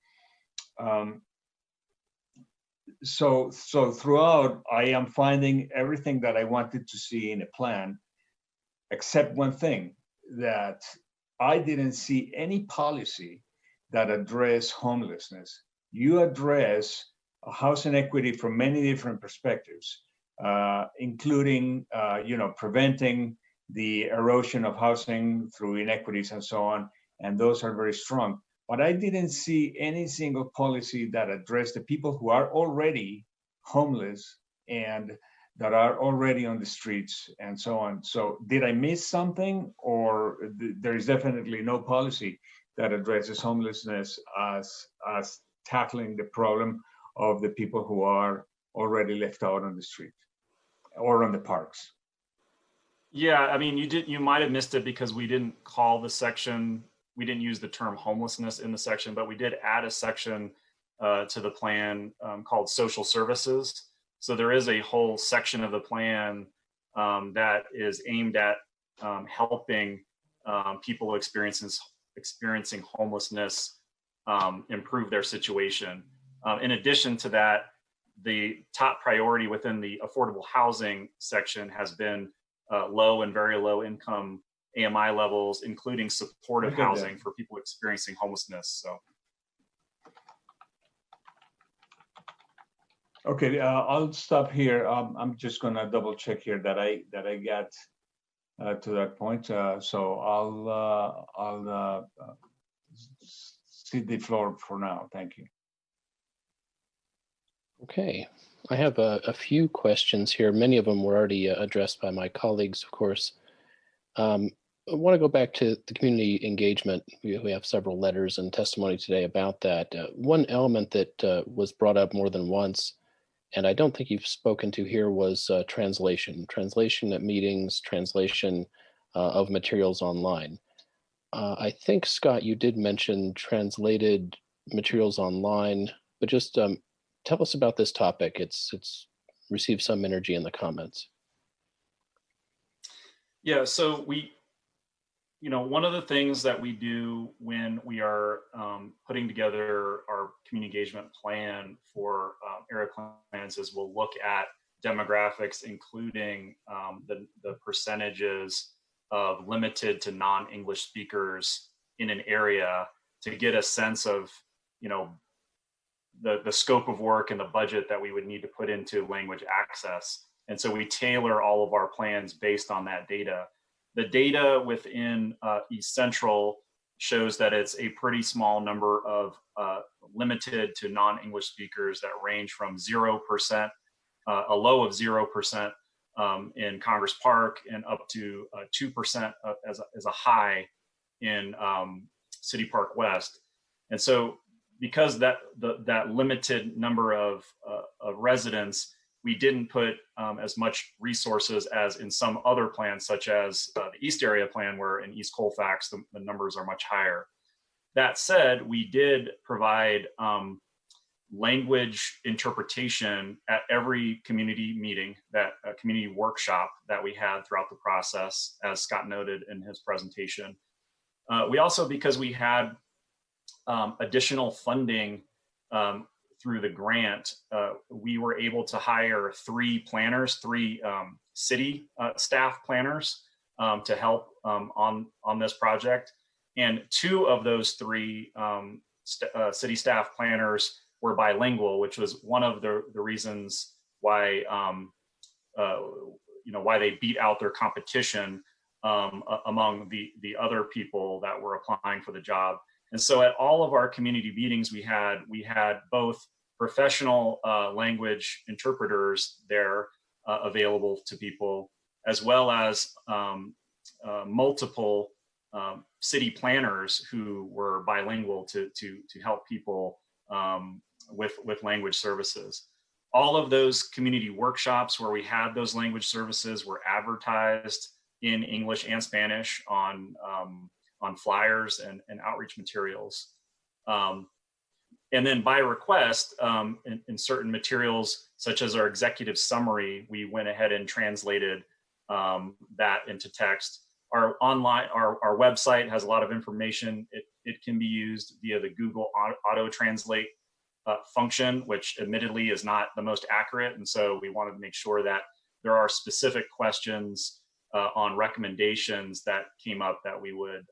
Speaker 20: So throughout, I am finding everything that I wanted to see in a plan, except one thing, that I didn't see any policy that address homelessness. You address housing equity from many different perspectives, including preventing the erosion of housing through inequities and so on, and those are very strong. But I didn't see any single policy that addressed the people who are already homeless and that are already on the streets and so on. So did I miss something, or there is definitely no policy that addresses homelessness as tackling the problem of the people who are already left out on the street or on the parks?
Speaker 16: Yeah, I mean, you might have missed it because we didn't call the section, we didn't use the term homelessness in the section, but we did add a section to the plan called social services. So there is a whole section of the plan that is aimed at helping people experiencing homelessness improve their situation. In addition to that, the top priority within the affordable housing section has been low and very low income AMI levels, including supportive housing for people experiencing homelessness. So.
Speaker 20: Okay, I'll stop here. I'm just gonna double check here that I got to that point. So I'll cede the floor for now. Thank you.
Speaker 1: Okay, I have a few questions here. Many of them were already addressed by my colleagues, of course. I want to go back to the community engagement. We have several letters and testimony today about that. One element that was brought up more than once, and I don't think you've spoken to here, was translation at meetings, translation of materials online. I think, Scott, you did mention translated materials online, but just tell us about this topic. It's received some energy in the comments.
Speaker 16: Yeah, so one of the things that we do when we are putting together our community engagement plan for area plans is we'll look at demographics, including the percentages of limited to non-English speakers in an area to get a sense of, you know, the scope of work and the budget that we would need to put into language access. And so we tailor all of our plans based on that data. The data within East Central shows that it's a pretty small number of limited to non-English speakers that range from 0%, a low of 0% in Congress Park, and up to 2% as a high in City Park West. And so because that limited number of residents, we didn't put as much resources as in some other plans, such as the East Area Plan, where in East Colfax, the numbers are much higher. That said, we did provide language interpretation at every community meeting, that community workshop that we had throughout the process, as Scott noted in his presentation. We also, because we had additional funding through the grant, we were able to hire three city staff planners to help on this project. And two of those three city staff planners were bilingual, which was one of the reasons why why they beat out their competition among the other people that were applying for the job. And so at all of our community meetings, we had both professional language interpreters there available to people, as well as multiple city planners who were bilingual to help people with language services. All of those community workshops where we had those language services were advertised in English and Spanish on flyers and outreach materials. And then by request, in certain materials, such as our executive summary, we went ahead and translated that into text. Our website has a lot of information. It can be used via the Google Auto Translate function, which admittedly is not the most accurate. And so we wanted to make sure that there are specific questions on recommendations that came up that we would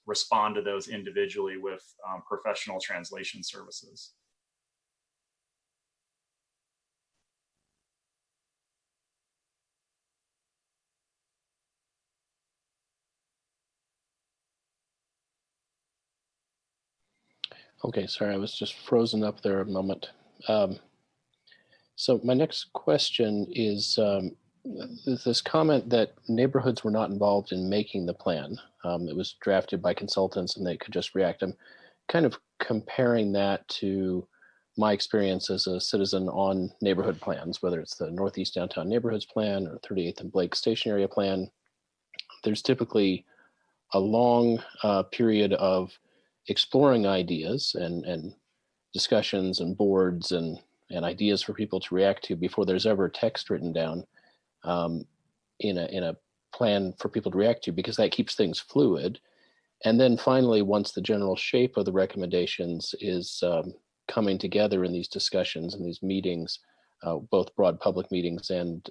Speaker 16: respond to those individually with professional translation services.
Speaker 1: Okay, sorry, I was just frozen up there a moment. So my next question is this comment that neighborhoods were not involved in making the plan. It was drafted by consultants and they could just react. I'm kind of comparing that to my experience as a citizen on neighborhood plans, whether it's the Northeast Downtown Neighborhoods Plan or 38th and Blake Station Area Plan. There's typically a long period of exploring ideas and discussions and boards and ideas for people to react to before there's ever text written down in a plan for people to react to, because that keeps things fluid. And then finally, once the general shape of the recommendations is coming together in these discussions and these meetings, both broad public meetings and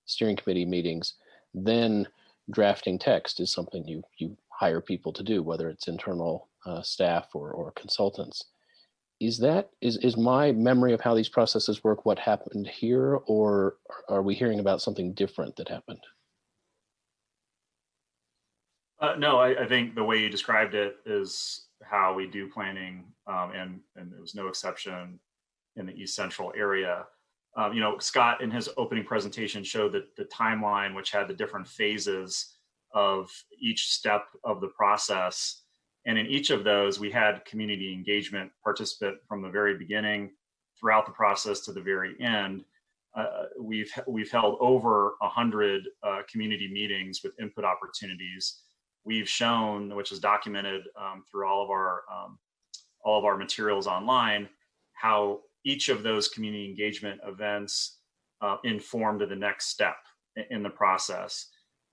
Speaker 1: steering committee meetings, then drafting text is something you hire people to do, whether it's internal staff or consultants. Is my memory of how these processes work what happened here, or are we hearing about something different that happened?
Speaker 16: No, I think the way you described it is how we do planning, and there was no exception in the East Central area. Scott in his opening presentation showed that the timeline, which had the different phases of each step of the process. And in each of those, we had community engagement participant from the very beginning throughout the process to the very end. We've held over 100 community meetings with input opportunities. We've shown, which is documented through all of our materials online, how each of those community engagement events informed the next step in the process.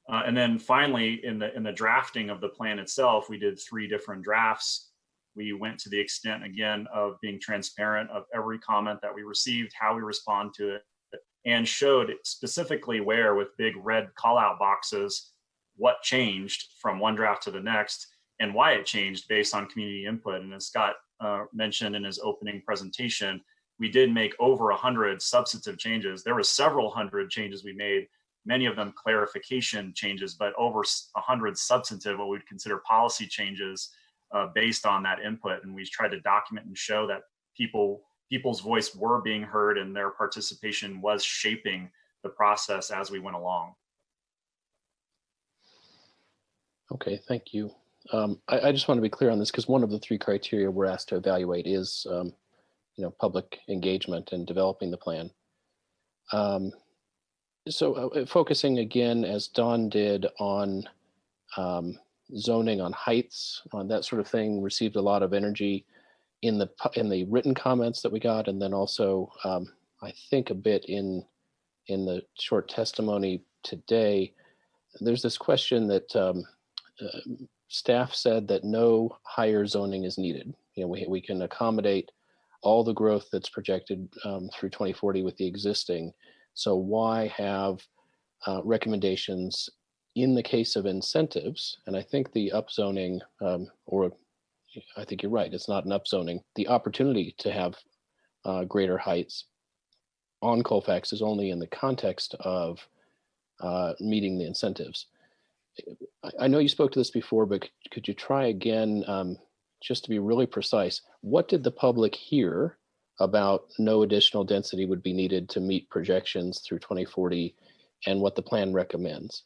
Speaker 16: And then finally, in the drafting of the plan itself, we did 3 different drafts. We went to the extent, again, of being transparent of every comment that we received, how we respond to it, and showed specifically where, with big red call-out boxes, what changed from one draft to the next and why it changed based on community input. And as Scott mentioned in his opening presentation, we did make over 100 substantive changes. There were several hundred changes we made, many of them clarification changes, but over 100 substantive, what we'd consider policy changes based on that input. And we tried to document and show that people's voice were being heard and their participation was shaping the process as we went along.
Speaker 1: Okay, thank you. I just want to be clear on this because one of the three criteria we're asked to evaluate is public engagement and developing the plan. So focusing again, as Don did, on zoning on heights, on that sort of thing, received a lot of energy in the written comments that we got, and then also I think a bit in the short testimony today. There's this question that staff said that no higher zoning is needed. We can accommodate all the growth that's projected through 2040 with the existing. So why have recommendations in the case of incentives? And I think the upzoning, or I think you're right, it's not an upzoning. The opportunity to have greater heights on Colfax is only in the context of meeting the incentives. I know you spoke to this before, but could you try again, just to be really precise? What did the public hear about no additional density would be needed to meet projections through 2040 and what the plan recommends?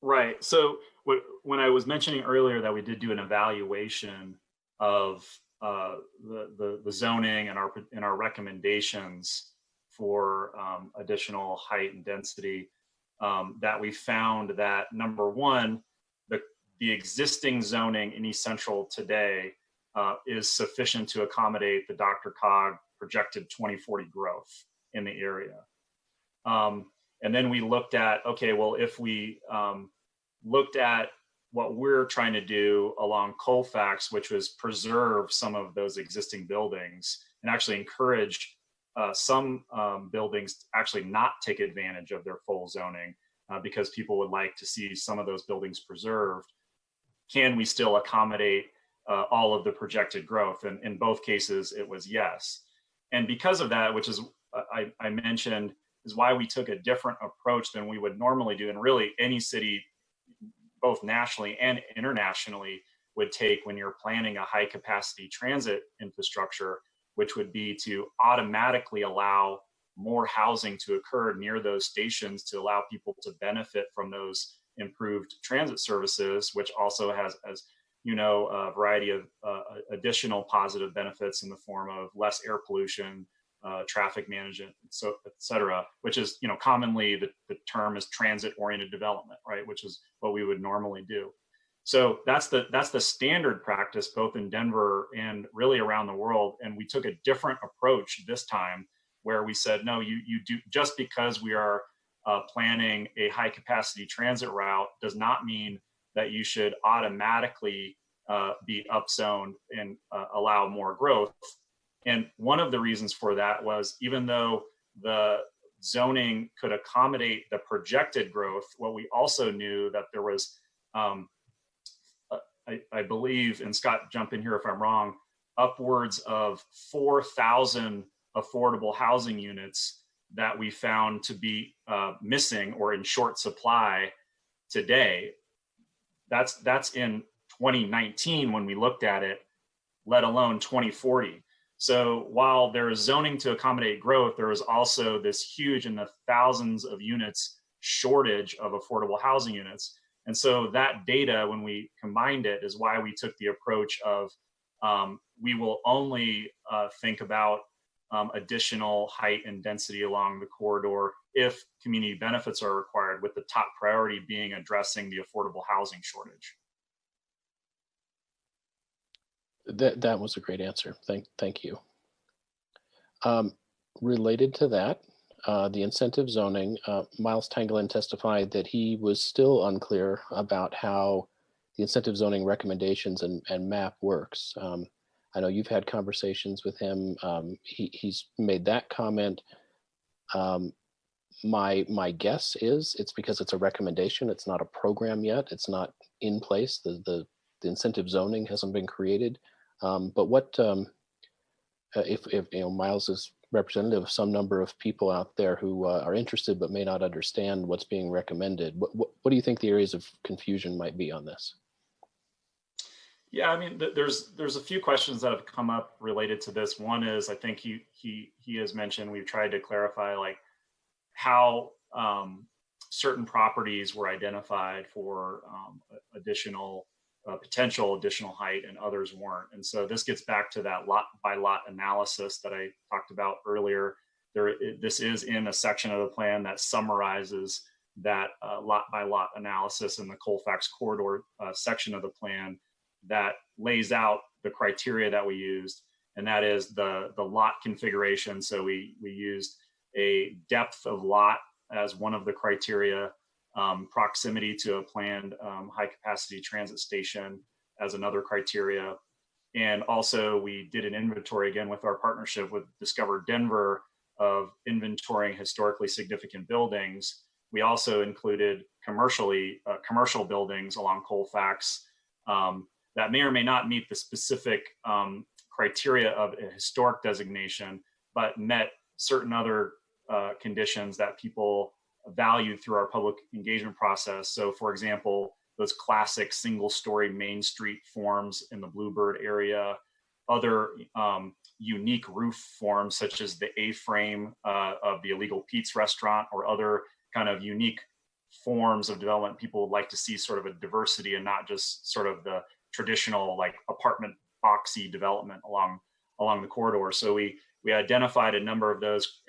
Speaker 16: Right. So when I was mentioning earlier that we did do an evaluation of the zoning and our recommendations for additional height and density, that we found that number one, the existing zoning in East Central today is sufficient to accommodate the DRCOG projected 2040 growth in the area. And then we looked at, okay, well, if we looked at what we're trying to do along Colfax, which was preserve some of those existing buildings and actually encourage some buildings to actually not take advantage of their full zoning because people would like to see some of those buildings preserved. Can we still accommodate all of the projected growth? And in both cases, it was yes. And because of that, which is I mentioned, is why we took a different approach than we would normally do. And really any city, both nationally and internationally, would take when you're planning a high capacity transit infrastructure, which would be to automatically allow more housing to occur near those stations to allow people to benefit from those improved transit services, which also has, as you know, a variety of additional positive benefits in the form of less air pollution, traffic management, so et cetera, which is, commonly the term is transit oriented development, right? Which is what we would normally do. So that's the standard practice both in Denver and really around the world. And we took a different approach this time where we said, no, you do, just because we are planning a high capacity transit route does not mean that you should automatically be upzoned and allow more growth. And one of the reasons for that was, even though the zoning could accommodate the projected growth, what we also knew that there was, I believe, and Scott, jump in here if I'm wrong, upwards of 4,000 affordable housing units that we found to be missing or in short supply today. That's in 2019 when we looked at it, let alone 2040. So while there is zoning to accommodate growth, there is also this huge, in the thousands of units, shortage of affordable housing units. And so that data, when we combined it, is why we took the approach of we will only think about additional height and density along the corridor if community benefits are required, with the top priority being addressing the affordable housing shortage.
Speaker 1: That was a great answer. Thank you. Related to that, the incentive zoning, Miles Tanglin testified that he was still unclear about how the incentive zoning recommendations and map works. I know you've had conversations with him. He's made that comment. My guess is it's because it's a recommendation. It's not a program yet. It's not in place. The incentive zoning hasn't been created. But what if you know, Miles is representative of some number of people out there who are interested but may not understand what's being recommended? What do you think the areas of confusion might be on this?
Speaker 16: Yeah, I mean, there's a few questions that have come up related to this. One is, I think he has mentioned, we've tried to clarify like how certain properties were identified for additional potential additional height and others weren't. And so this gets back to that lot by lot analysis that I talked about earlier. This is in a section of the plan that summarizes that lot by lot analysis in the Colfax corridor section of the plan that lays out the criteria that we used, and that is the lot configuration. So we used a depth of lot as one of the criteria, proximity to a planned high capacity transit station as another criteria. And also we did an inventory again with our partnership with Discover Denver of inventorying historically significant buildings. We also included commercial buildings along Colfax that may or may not meet the specific criteria of a historic designation, but met certain other conditions that people valued through our public engagement process. So for example, those classic single-story Main Street forms in the Bluebird area, other unique roof forms such as the A-frame of the Illegal Pete's restaurant, or other kind of unique forms of development. People would like to see sort of a diversity and not just sort of the traditional like apartment boxy development along the corridor. So we identified a number of those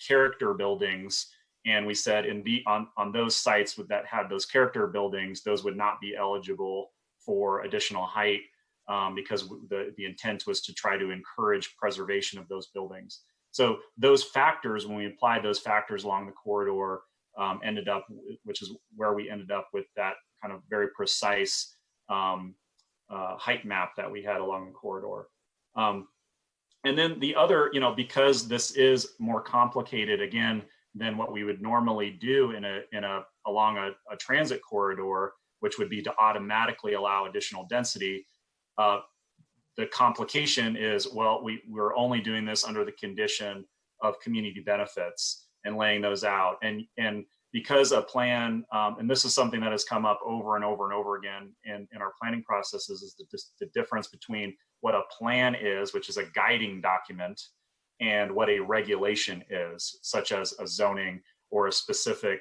Speaker 16: character buildings, and we said on those sites that had those character buildings, those would not be eligible for additional height because the intent was to try to encourage preservation of those buildings. So those factors, when we applied those factors along the corridor, which is where we ended up with that kind of very precise height map that we had along the corridor. And then the other, because this is more complicated again than what we would normally do along a transit corridor, which would be to automatically allow additional density. The complication is, well, we're only doing this under the condition of community benefits and laying those out. And because a plan, and this is something that has come up over and over and over again in our planning processes, is the difference between what a plan is, which is a guiding document, and what a regulation is, such as a zoning or a specific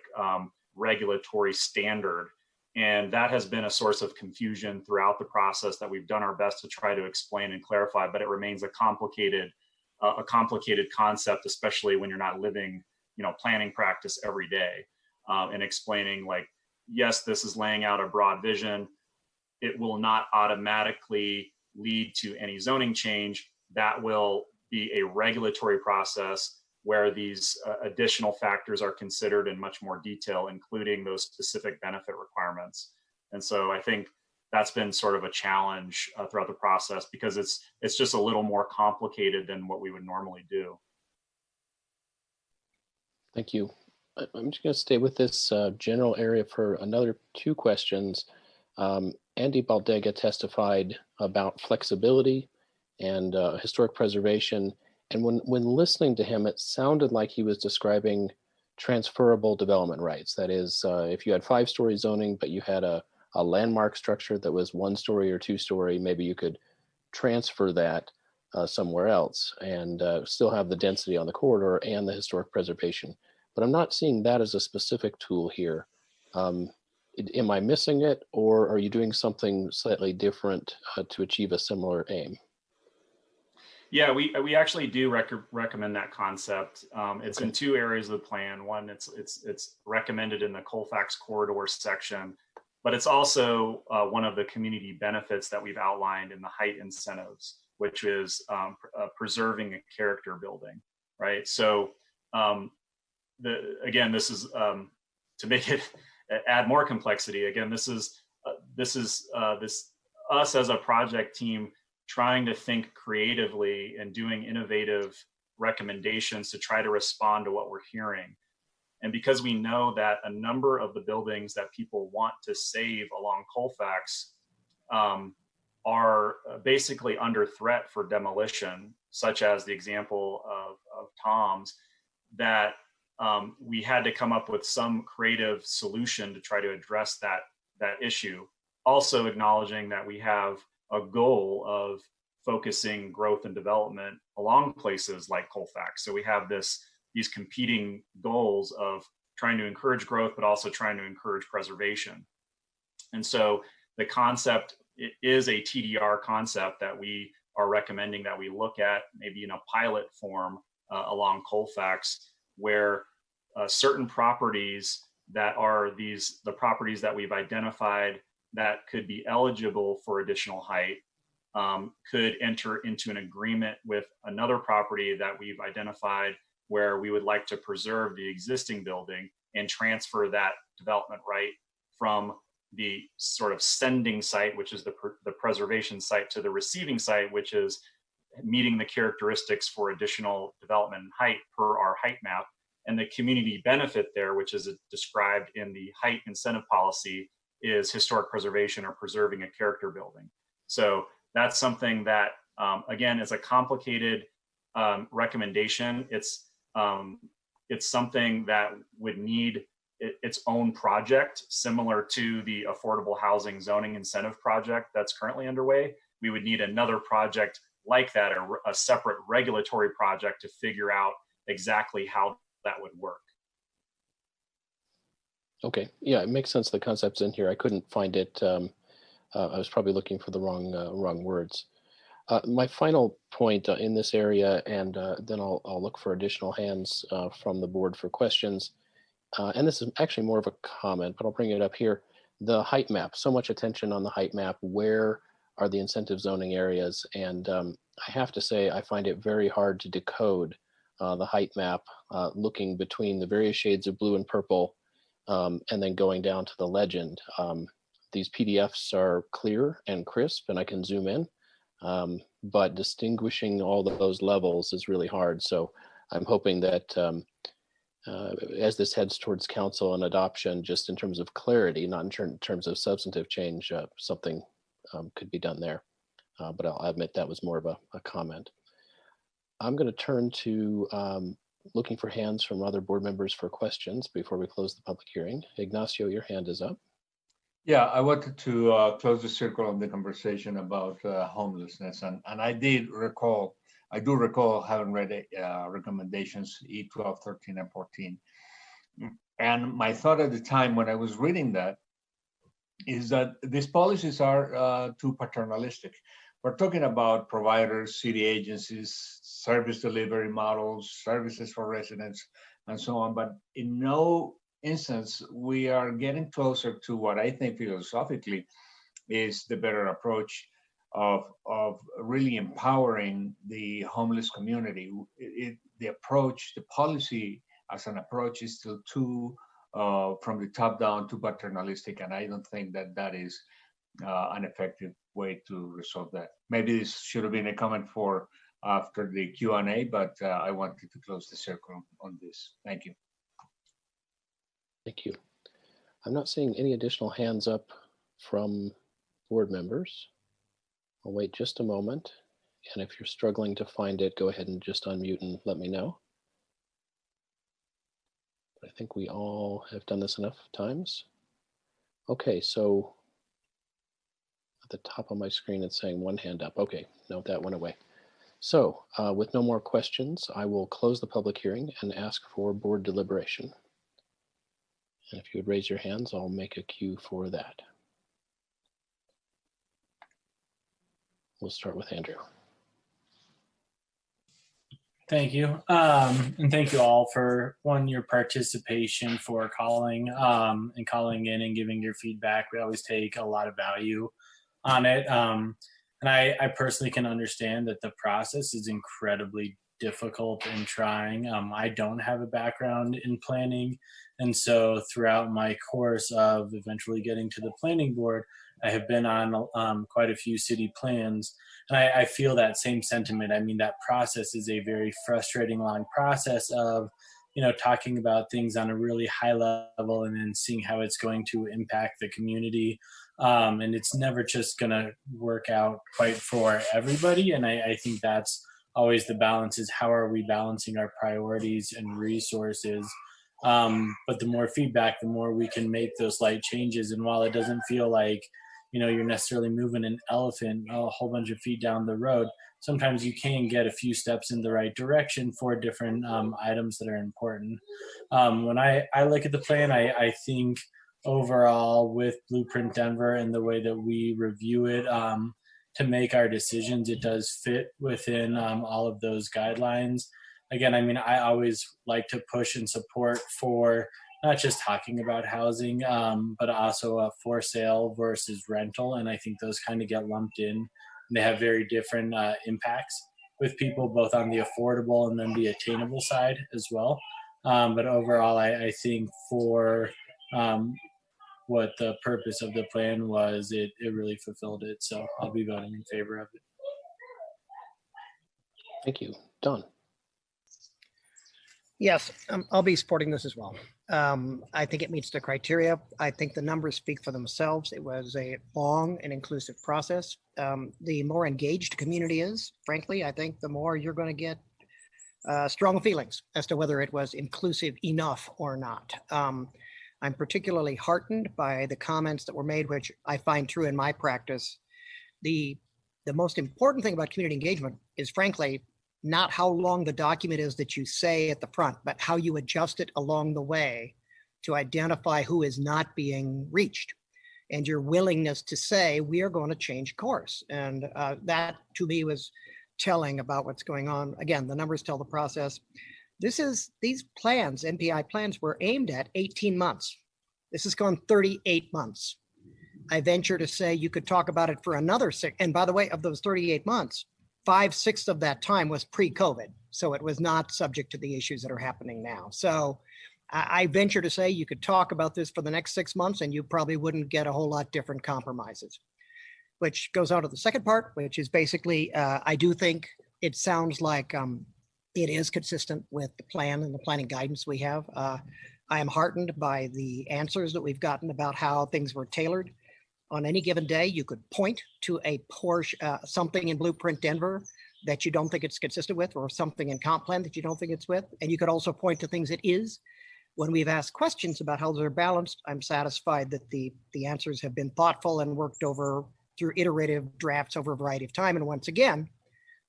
Speaker 16: regulatory standard. And that has been a source of confusion throughout the process that we've done our best to try to explain and clarify, but it remains a complicated concept, especially when you're not living, planning practice every day, and explaining like, yes, this is laying out a broad vision. It will not automatically lead to any zoning change. That will be a regulatory process where these additional factors are considered in much more detail, including those specific benefit requirements. And so I think that's been sort of a challenge throughout the process, because it's just a little more complicated than what we would normally do.
Speaker 1: Thank you. I'm just going to stay with this general area for another two questions. Andy Baldega testified about flexibility and historic preservation. And when listening to him, it sounded like he was describing transferable development rights. That is, if you had 5-story zoning, but you had a landmark structure that was 1-story or 2-story, maybe you could transfer that somewhere else and still have the density on the corridor and the historic preservation. But I'm not seeing that as a specific tool here. Am I missing it, or are you doing something slightly different to achieve a similar aim?
Speaker 16: Yeah, we actually do recommend that concept. It's in 2 areas of the plan. One, it's recommended in the Colfax corridor section, but it's also one of the community benefits that we've outlined in the height incentives, which is preserving a character building, right? So again, this is to make it add more complexity. Again, this is us as a project team trying to think creatively and doing innovative recommendations to try to respond to what we're hearing. And because we know that a number of the buildings that people want to save along Colfax are basically under threat for demolition, such as the example of Tom's, that we had to come up with some creative solution to try to address that issue. Also acknowledging that we have a goal of focusing growth and development along places like Colfax. So we have these competing goals of trying to encourage growth, but also trying to encourage preservation. And so the concept is a TDR concept that we are recommending that we look at maybe in a pilot form along Colfax, where certain properties that are the properties that we've identified that could be eligible for additional height could enter into an agreement with another property that we've identified where we would like to preserve the existing building and transfer that development right from the sort of sending site, which is the preservation site, to the receiving site, which is meeting the characteristics for additional development and height per our height map. And the community benefit there, which is described in the height incentive policy, is historic preservation or preserving a character building. So that's something that, again, is a complicated recommendation. It's something that would need its own project, similar to the affordable housing zoning incentive project that's currently underway. We would need another project like that, or a separate regulatory project to figure out exactly how that would work.
Speaker 1: Okay, yeah, it makes sense. The concept's in here. I couldn't find it. I was probably looking for the wrong words. My final point in this area, and then I'll look for additional hands from the board for questions. And this is actually more of a comment, but I'll bring it up here. The height map, so much attention on the height map. Where are the incentive zoning areas? And I have to say, I find it very hard to decode the height map, looking between the various shades of blue and purple, and then going down to the legend. These PDFs are clear and crisp, and I can zoom in, but distinguishing all of those levels is really hard. So I'm hoping that as this heads towards council and adoption, just in terms of clarity, not in terms of substantive change, something could be done there. But I'll admit that was more of a comment. I'm going to turn to looking for hands from other board members for questions before we close the public hearing. Ignacio, your hand is up.
Speaker 20: Yeah, I wanted to close the circle on the conversation about homelessness, and I do recall having read recommendations E12, 13, and 14. And my thought at the time when I was reading that is that these policies are too paternalistic. We're talking about providers, city agencies, service delivery models, services for residents, and so on. But in no instance, we are getting closer to what I think philosophically is the better approach of really empowering the homeless community. The policy as an approach is still too, from the top down, too paternalistic, and I don't think that is an effective way to resolve that. Maybe this should have been a comment for after the Q&A, but I wanted to close the circle on this. Thank you.
Speaker 1: Thank you. I'm not seeing any additional hands up from board members. I'll wait just a moment. And if you're struggling to find it, go ahead and just unmute and let me know. I think we all have done this enough times. Okay, so at the top of my screen, it's saying one hand up. Okay, no, that went away. So with no more questions, I will close the public hearing and ask for board deliberation. And if you would raise your hands, I'll make a cue for that. We'll start with Andrew.
Speaker 21: Thank you. And thank you all for your participation, for calling and calling in and giving your feedback. We always take a lot of value on it. And I personally can understand that the process is incredibly difficult and trying. I don't have a background in planning. And so throughout my course of eventually getting to the planning board, I have been on quite a few city plans. And I feel that same sentiment. I mean, that process is a very frustrating, long process of, talking about things on a really high level and then seeing how it's going to impact the community. And it's never just going to work out quite for everybody. And I think that's always the balance, is how are we balancing our priorities and resources. But the more feedback, the more we can make those light changes. And while it doesn't feel like, you're necessarily moving an elephant a whole bunch of feet down the road, sometimes you can get a few steps in the right direction for different items that are important. When I look at the plan, I think overall with Blueprint Denver and the way that we review it to make our decisions, it does fit within all of those guidelines. Again, I always like to push and support for not just talking about housing, but also for sale versus rental. And I think those kind of get lumped in. And they have very different impacts with people, both on the affordable and then the attainable side as well. But overall, I think for what the purpose of the plan was, it really fulfilled it. So I'll be voting in favor of it.
Speaker 1: Thank you. Don.
Speaker 19: Yes, I'll be supporting this as well. I think it meets the criteria. I think the numbers speak for themselves. It was a long and inclusive process. The more engaged community is, frankly, I think the more you're going to get strong feelings as to whether it was inclusive enough or not. I'm particularly heartened by the comments that were made, which I find true in my practice. The most important thing about community engagement is, frankly, not how long the document is that you say at the front, but how you adjust it along the way to identify who is not being reached, and your willingness to say, we are going to change course. And that to me was telling about what's going on. Again, the numbers tell the process. These plans, NPI plans, were aimed at 18 months. This has gone 38 months. I venture to say you could talk about it for another 6. And by the way, of those 38 months, 5/6 of that time was pre-COVID. So it was not subject to the issues that are happening now. So I venture to say you could talk about this for the next 6 months and you probably wouldn't get a whole lot different compromises, which goes on to the second part, which is basically, I do think it sounds like it is consistent with the plan and the planning guidance we have. I am heartened by the answers that we've gotten about how things were tailored. On any given day, you could point to a portion, something in Blueprint Denver that you don't think it's consistent with, or something in comp plan that you don't think it's with. And you could also point to things it is. When we've asked questions about how they're balanced, I'm satisfied that the answers have been thoughtful and worked over through iterative drafts over a variety of time. And once again,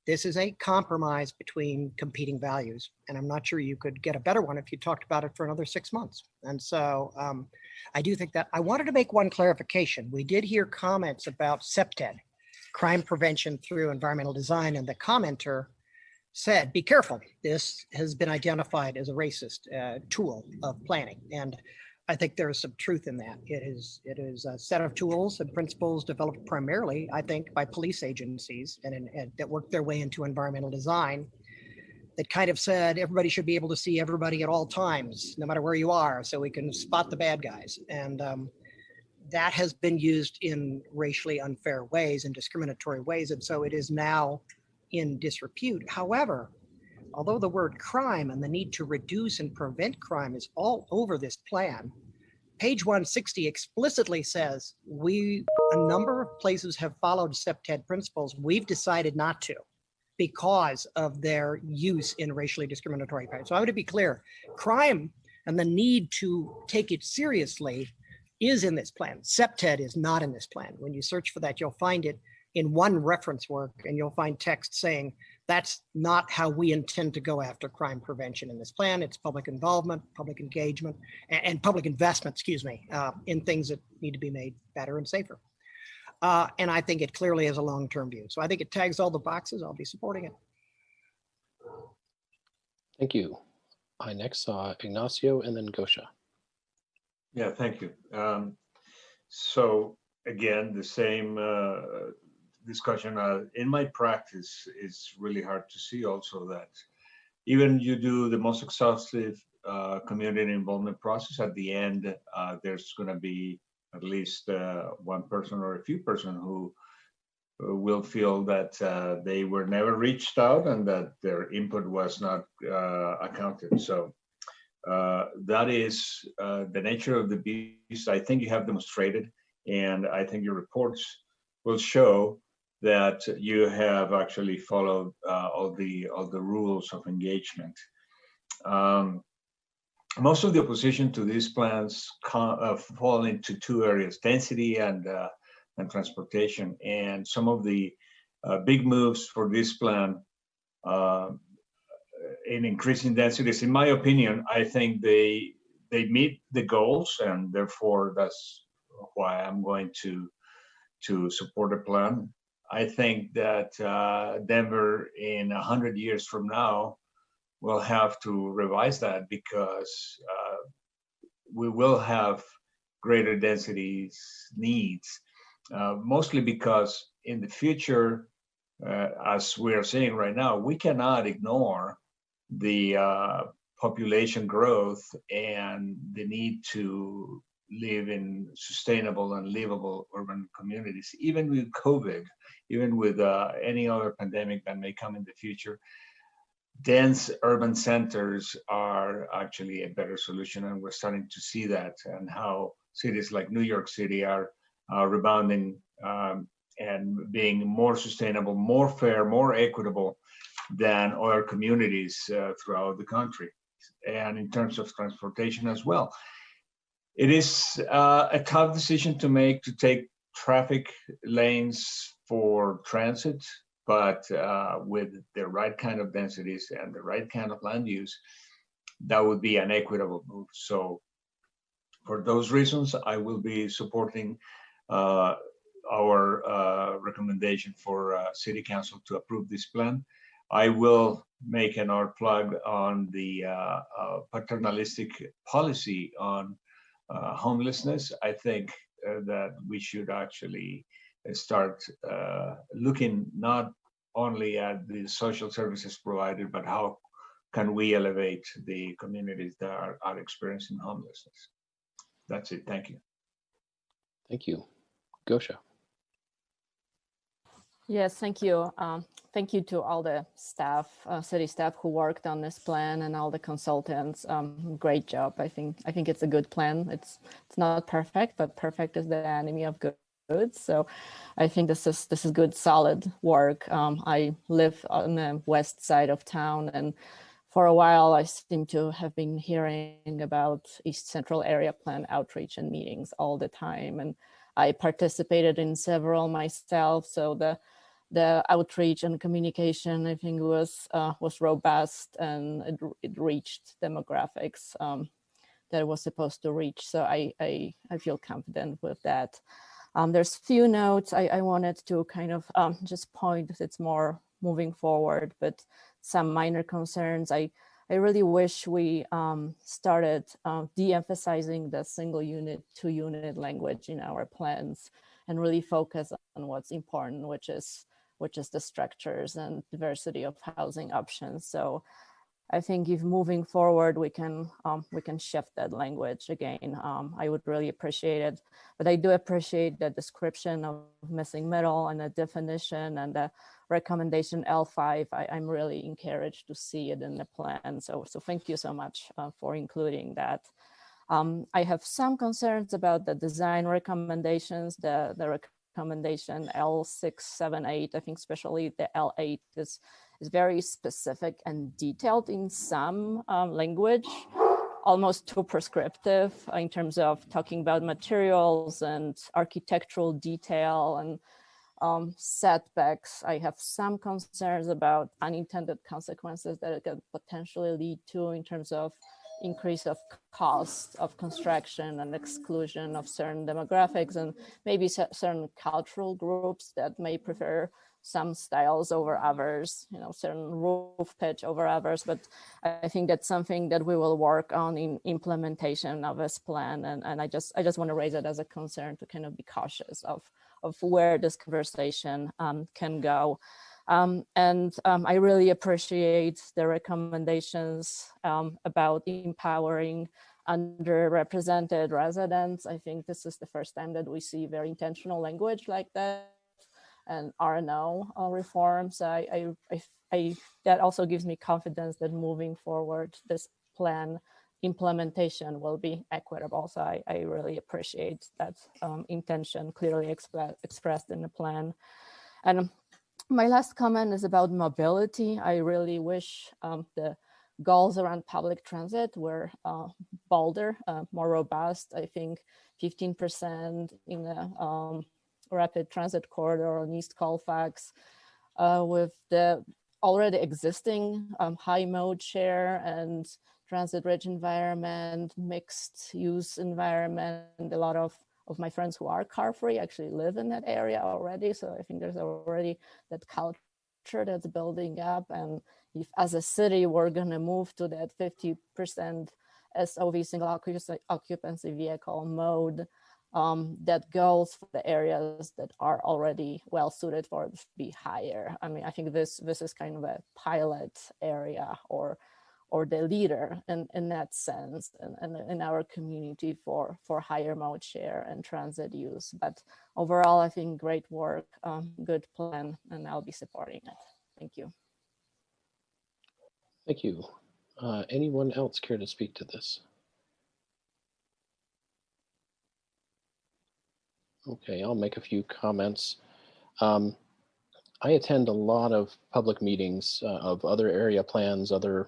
Speaker 19: this is a compromise between competing values. And I'm not sure you could get a better one if you talked about it for another 6 months. And so I do think that. I wanted to make one clarification. We did hear comments about CPTED, crime prevention through environmental design, and the commenter said, be careful. This has been identified as a racist tool of planning. And I think there is some truth in that. It is a set of tools and principles developed primarily, I think, by police agencies and that work their way into environmental design that kind of said everybody should be able to see everybody at all times, no matter where you are, so we can spot the bad guys. And that has been used in racially unfair ways and discriminatory ways. And so it is now in disrepute. However, although the word crime and the need to reduce and prevent crime is all over this plan, page 160 explicitly says a number of places have followed CPTED principles. We've decided not to because of their use in racially discriminatory ways. So I want to be clear, crime and the need to take it seriously is in this plan. CPTED is not in this plan. When you search for that, you'll find it in one reference work, and you'll find text saying that's not how we intend to go after crime prevention in this plan. It's public involvement, public engagement, and public investment, in things that need to be made better and safer. And I think it clearly has a long-term view. So I think it tags all the boxes. I'll be supporting it.
Speaker 1: Thank you. I next saw Ignacio and then Gosha.
Speaker 20: Yeah, thank you. So again, the same discussion. In my practice, it's really hard to see also that even you do the most exhaustive community involvement process, at the end, there's going to be at least one person or a few person who will feel that they were never reached out and that their input was not accounted. So That is the nature of the beast. I think you have demonstrated, and I think your reports will show that you have actually followed all the rules of engagement. Most of the opposition to these plans fall into two areas: density and transportation. And some of the big moves for this plan in increasing densities, in my opinion, I think they meet the goals, and therefore that's why I'm going to support the plan. I think that Denver in 100 years from now will have to revise that, because we will have greater densities needs, mostly because in the future, as we are saying right now, we cannot ignore the population growth and the need to live in sustainable and livable urban communities. Even with COVID, even with any other pandemic that may come in the future, dense urban centers are actually a better solution, and we're starting to see that, and how cities like New York City are rebounding and being more sustainable, more fair, more equitable than other communities throughout the country. And in terms of transportation as well, it is a tough decision to make, to take traffic lanes for transit, but with the right kind of densities and the right kind of land use, that would be an equitable move. So for those reasons, I will be supporting our recommendation for City Council to approve this plan. I will make an art plug on the paternalistic policy on homelessness. I think that we should actually start looking not only at the social services provided, but how can we elevate the communities that are experiencing homelessness. That's it. Thank you.
Speaker 1: Thank you. Gosha.
Speaker 18: Yes, thank you. Thank you to all the staff, city staff who worked on this plan, and all the consultants. Great job. I think it's a good plan. It's not perfect, but perfect is the enemy of good. So I think this is good, solid work. I live on the west side of town, and for a while I seem to have been hearing about East Central Area Plan outreach and meetings all the time, and I participated in several myself. So the outreach and communication, I think, was robust, and it reached demographics that it was supposed to reach. So I feel confident with that. There's few notes I wanted to kind of just point. It's more moving forward, but some minor concerns. I really wish we started de-emphasizing the single unit, 2-unit language in our plans, and really focus on what's important, which is the structures and diversity of housing options. So I think if moving forward, we can shift that language again. I would really appreciate it, but I do appreciate the description of missing middle and the definition and the recommendation L5. I'm really encouraged to see it in the plan. So thank you so much for including that. I have some concerns about the design recommendations, the recommendation L678. I think especially the L8 is very specific and detailed in some language, almost too prescriptive in terms of talking about materials and architectural detail and setbacks. I have some concerns about unintended consequences that it could potentially lead to in terms of increase of cost of construction and exclusion of certain demographics and maybe certain cultural groups that may prefer some styles over others, certain roof pitch over others. But I think that's something that we will work on in implementation of this plan. And I just want to raise it as a concern to kind of be cautious of where this conversation can go. I really appreciate the recommendations about empowering underrepresented residents. I think this is the first time that we see very intentional language like that, and R&O reforms. That also gives me confidence that moving forward, this plan implementation will be equitable. So I really appreciate that intention clearly expressed in the plan. And my last comment is about mobility. I really wish the goals around public transit were bolder, more robust. I think 15% in the rapid transit corridor on East Colfax with the already existing high mode share and transit-rich environment, mixed use environment. A lot of my friends who are car-free actually live in that area already. So I think there's already that culture that's building up. And if as a city, we're gonna move to that 50% SOV, single occupancy vehicle mode, that goals for the areas that are already well suited for it be higher. I mean, I think this is kind of a pilot area or the leader in that sense and in our community for higher mode share and transit use. But overall, I think great work, good plan, and I'll be supporting it. Thank you.
Speaker 1: Thank you. Anyone else care to speak to this? Okay, I'll make a few comments. I attend a lot of public meetings of other area plans, other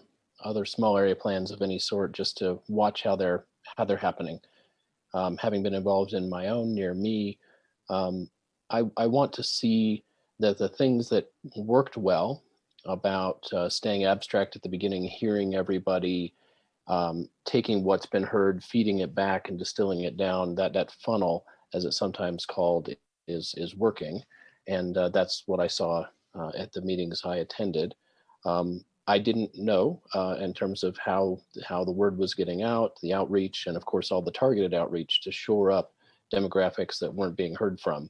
Speaker 1: small area plans of any sort, just to watch how they're happening. Having been involved in my own near me, I want to see that the things that worked well about staying abstract at the beginning, hearing everybody, taking what's been heard, feeding it back and distilling it down, that funnel, as it's sometimes called, is working. And that's what I saw at the meetings I attended. I didn't know in terms of how the word was getting out, the outreach, and of course all the targeted outreach to shore up demographics that weren't being heard from.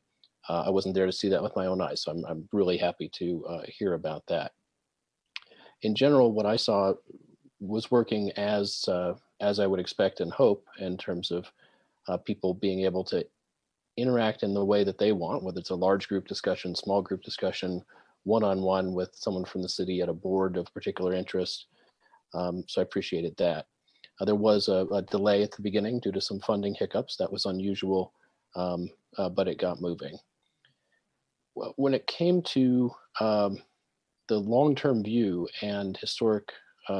Speaker 1: I wasn't there to see that with my own eyes, so I'm really happy to hear about that. In general, what I saw was working as I would expect and hope in terms of people being able to interact in the way that they want, whether it's a large group discussion, small group discussion, one-on-one with someone from the city at a board of particular interest. So I appreciated that. There was a delay at the beginning due to some funding hiccups. That was unusual, but it got moving. When it came to the long-term view and historic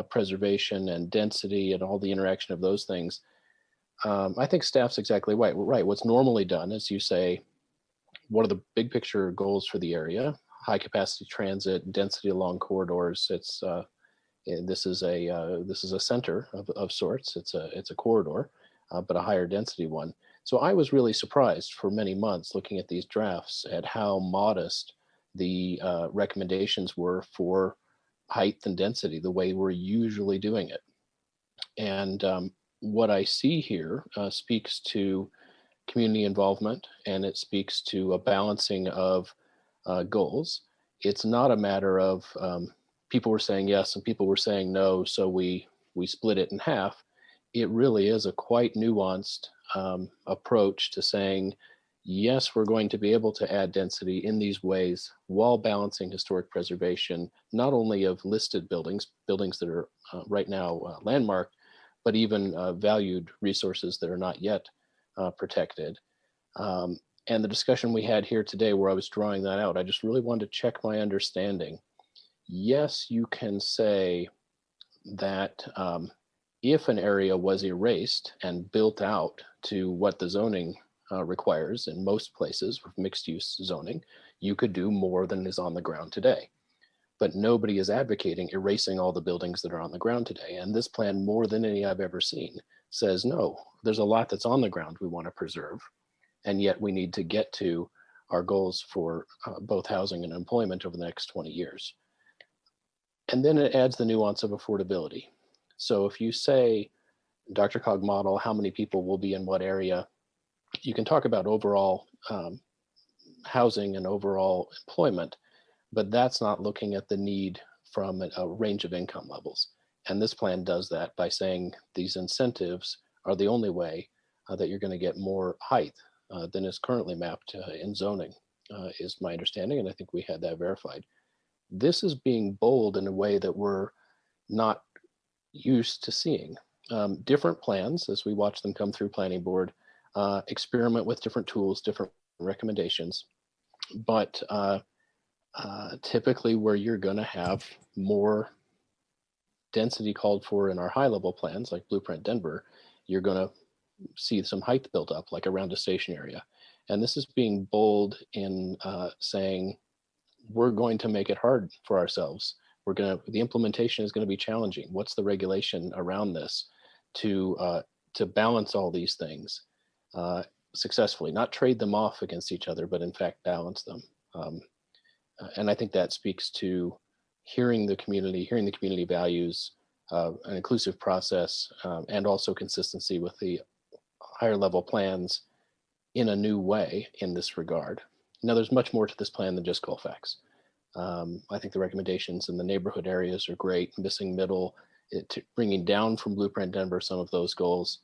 Speaker 1: preservation and density and all the interaction of those things, I think staff's exactly right. What's normally done is you say, what are the big picture goals for the area? High capacity transit, density along corridors. This is a center of sorts. It's a corridor, but a higher density one. So I was really surprised for many months looking at these drafts at how modest the recommendations were for height and density, the way we're usually doing it. And what I see here speaks to community involvement, and it speaks to a balancing of goals. It's not a matter of people were saying yes and people were saying no, so we split it in half. It really is a quite nuanced approach to saying, yes, we're going to be able to add density in these ways while balancing historic preservation, not only of listed buildings that are right now landmarked, but even valued resources that are not yet protected. And the discussion we had here today where I was drawing that out, I just really wanted to check my understanding. Yes, you can say that if an area was erased and built out to what the zoning requires in most places with mixed use zoning, you could do more than is on the ground today. But nobody is advocating erasing all the buildings that are on the ground today. And this plan, more than any I've ever seen, says, no, there's a lot that's on the ground we want to preserve. And yet we need to get to our goals for both housing and employment over the next 20 years. And then it adds the nuance of affordability. So if you say, Dr. Cog model, how many people will be in what area, you can talk about overall housing and overall employment, but that's not looking at the need from a range of income levels. And this plan does that by saying these incentives are the only way that you're going to get more height than is currently mapped in zoning, is my understanding. And I think we had that verified. This is being bold in a way that we're not used to seeing. different plans as we watch them come through planning board, experiment with different tools, different recommendations. But typically where you're going to have more density called for in our high level plans, like Blueprint Denver, you're going to see some height built up, like around a station area. And this is being bold in saying, we're going to make it hard for ourselves. The implementation is going to be challenging. What's the regulation around this to balance all these things successfully, not trade them off against each other, but in fact balance them. And I think that speaks to hearing the community values, an inclusive process, and also consistency with the higher level plans in a new way in this regard. Now, there's much more to this plan than just Colfax. I think the recommendations in the neighborhood areas are great. Missing middle, bringing down from Blueprint Denver some of those goals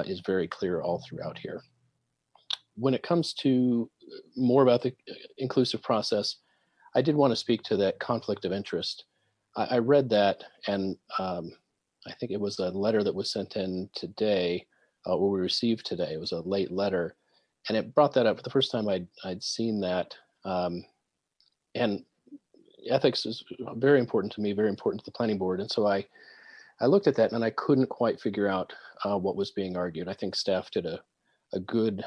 Speaker 1: is very clear all throughout here. When it comes to more about the inclusive process, I did want to speak to that conflict of interest. I read that, and I think it was a letter that was sent in today, or we received today. It was a late letter, and it brought that up for the first time I'd seen that. And ethics is very important to me, very important to the planning board. And so I looked at that and I couldn't quite figure out what was being argued. I think staff did a good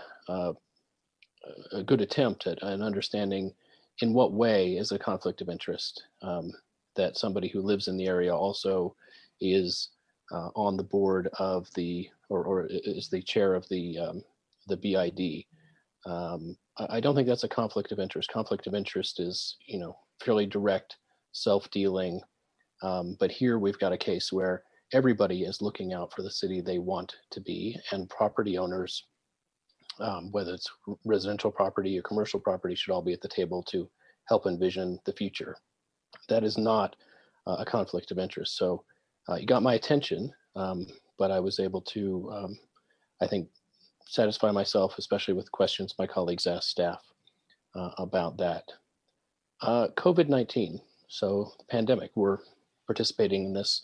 Speaker 1: attempt at an understanding in what way is a conflict of interest, that somebody who lives in the area also is on the board of or is the chair of the BID. I don't think that's a conflict of interest. Conflict of interest is, fairly direct, self-dealing. But here we've got a case where everybody is looking out for the city they want to be, and property owners, whether it's residential property or commercial property, should all be at the table to help envision the future. That is not a conflict of interest. So you got my attention, but I was able to, I think, satisfy myself, especially with questions my colleagues asked staff about that. COVID-19, so the pandemic, we're participating in this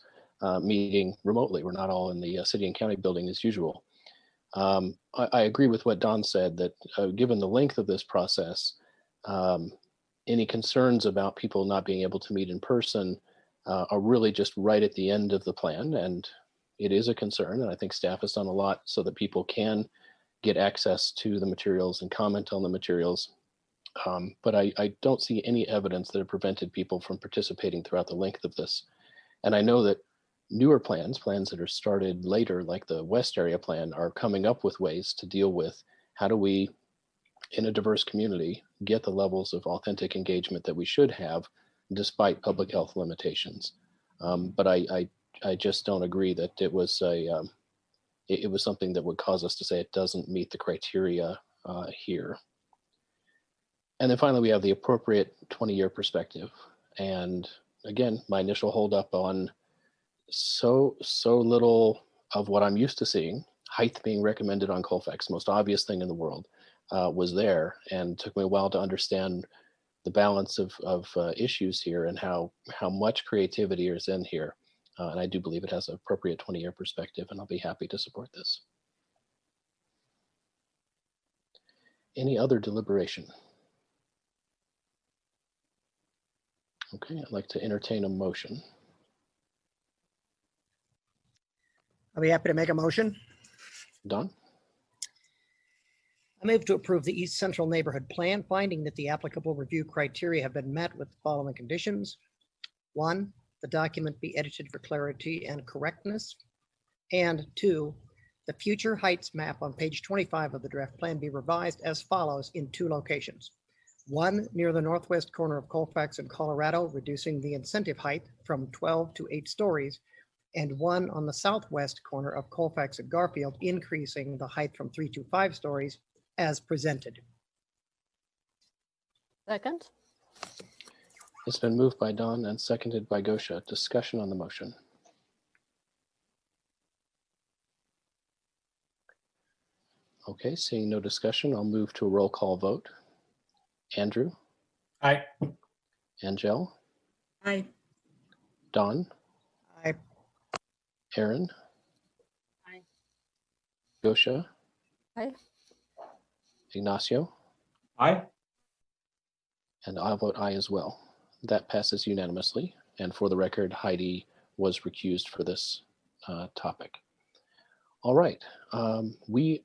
Speaker 1: meeting remotely. We're not all in the city and county building as usual. I agree with what Don said, that given the length of this process, any concerns about people not being able to meet in person are really just right at the end of the plan. And it is a concern. And I think staff has done a lot so that people can get access to the materials and comment on the materials. But I don't see any evidence that have prevented people from participating throughout the length of this. And I know that newer plans that are started later, like the West Area Plan, are coming up with ways to deal with how do we, in a diverse community, get the levels of authentic engagement that we should have despite public health limitations. But I just don't agree that it was something that would cause us to say it doesn't meet the criteria here. And then finally, we have the appropriate 20-year perspective. And again, my initial holdup on so little of what I'm used to seeing, height being recommended on Colfax, most obvious thing in the world, was there, and took me a while to understand the balance of issues here and how much creativity is in here. And I do believe it has an appropriate 20-year perspective, and I'll be happy to support this. Any other deliberation? Okay, I'd like to entertain a motion.
Speaker 19: I'll be happy to make a motion.
Speaker 1: Don?
Speaker 19: I move to approve the East Central Neighborhood Plan, finding that the applicable review criteria have been met with the following conditions. 1, the document be edited for clarity and correctness. And 2, the future heights map on page 25 of the draft plan be revised as follows in 2 locations. 1 near the northwest corner of Colfax and Colorado, reducing the incentive height from 12 to 8 stories, and 1 on the southwest corner of Colfax and Garfield, increasing the height from 3 to 5 stories as presented.
Speaker 18: Second.
Speaker 1: It's been moved by Don and seconded by Gosha. Discussion on the motion. Okay, seeing no discussion, I'll move to a roll call vote. Andrew?
Speaker 21: Aye.
Speaker 1: Angel?
Speaker 15: Aye.
Speaker 1: Don?
Speaker 19: Aye.
Speaker 1: Aaron? Yosha,
Speaker 18: Aye.
Speaker 1: Ignacio,
Speaker 20: Aye.
Speaker 1: and I'll vote aye as well. That passes unanimously. And for the record, Heidi was recused for this topic. All right, we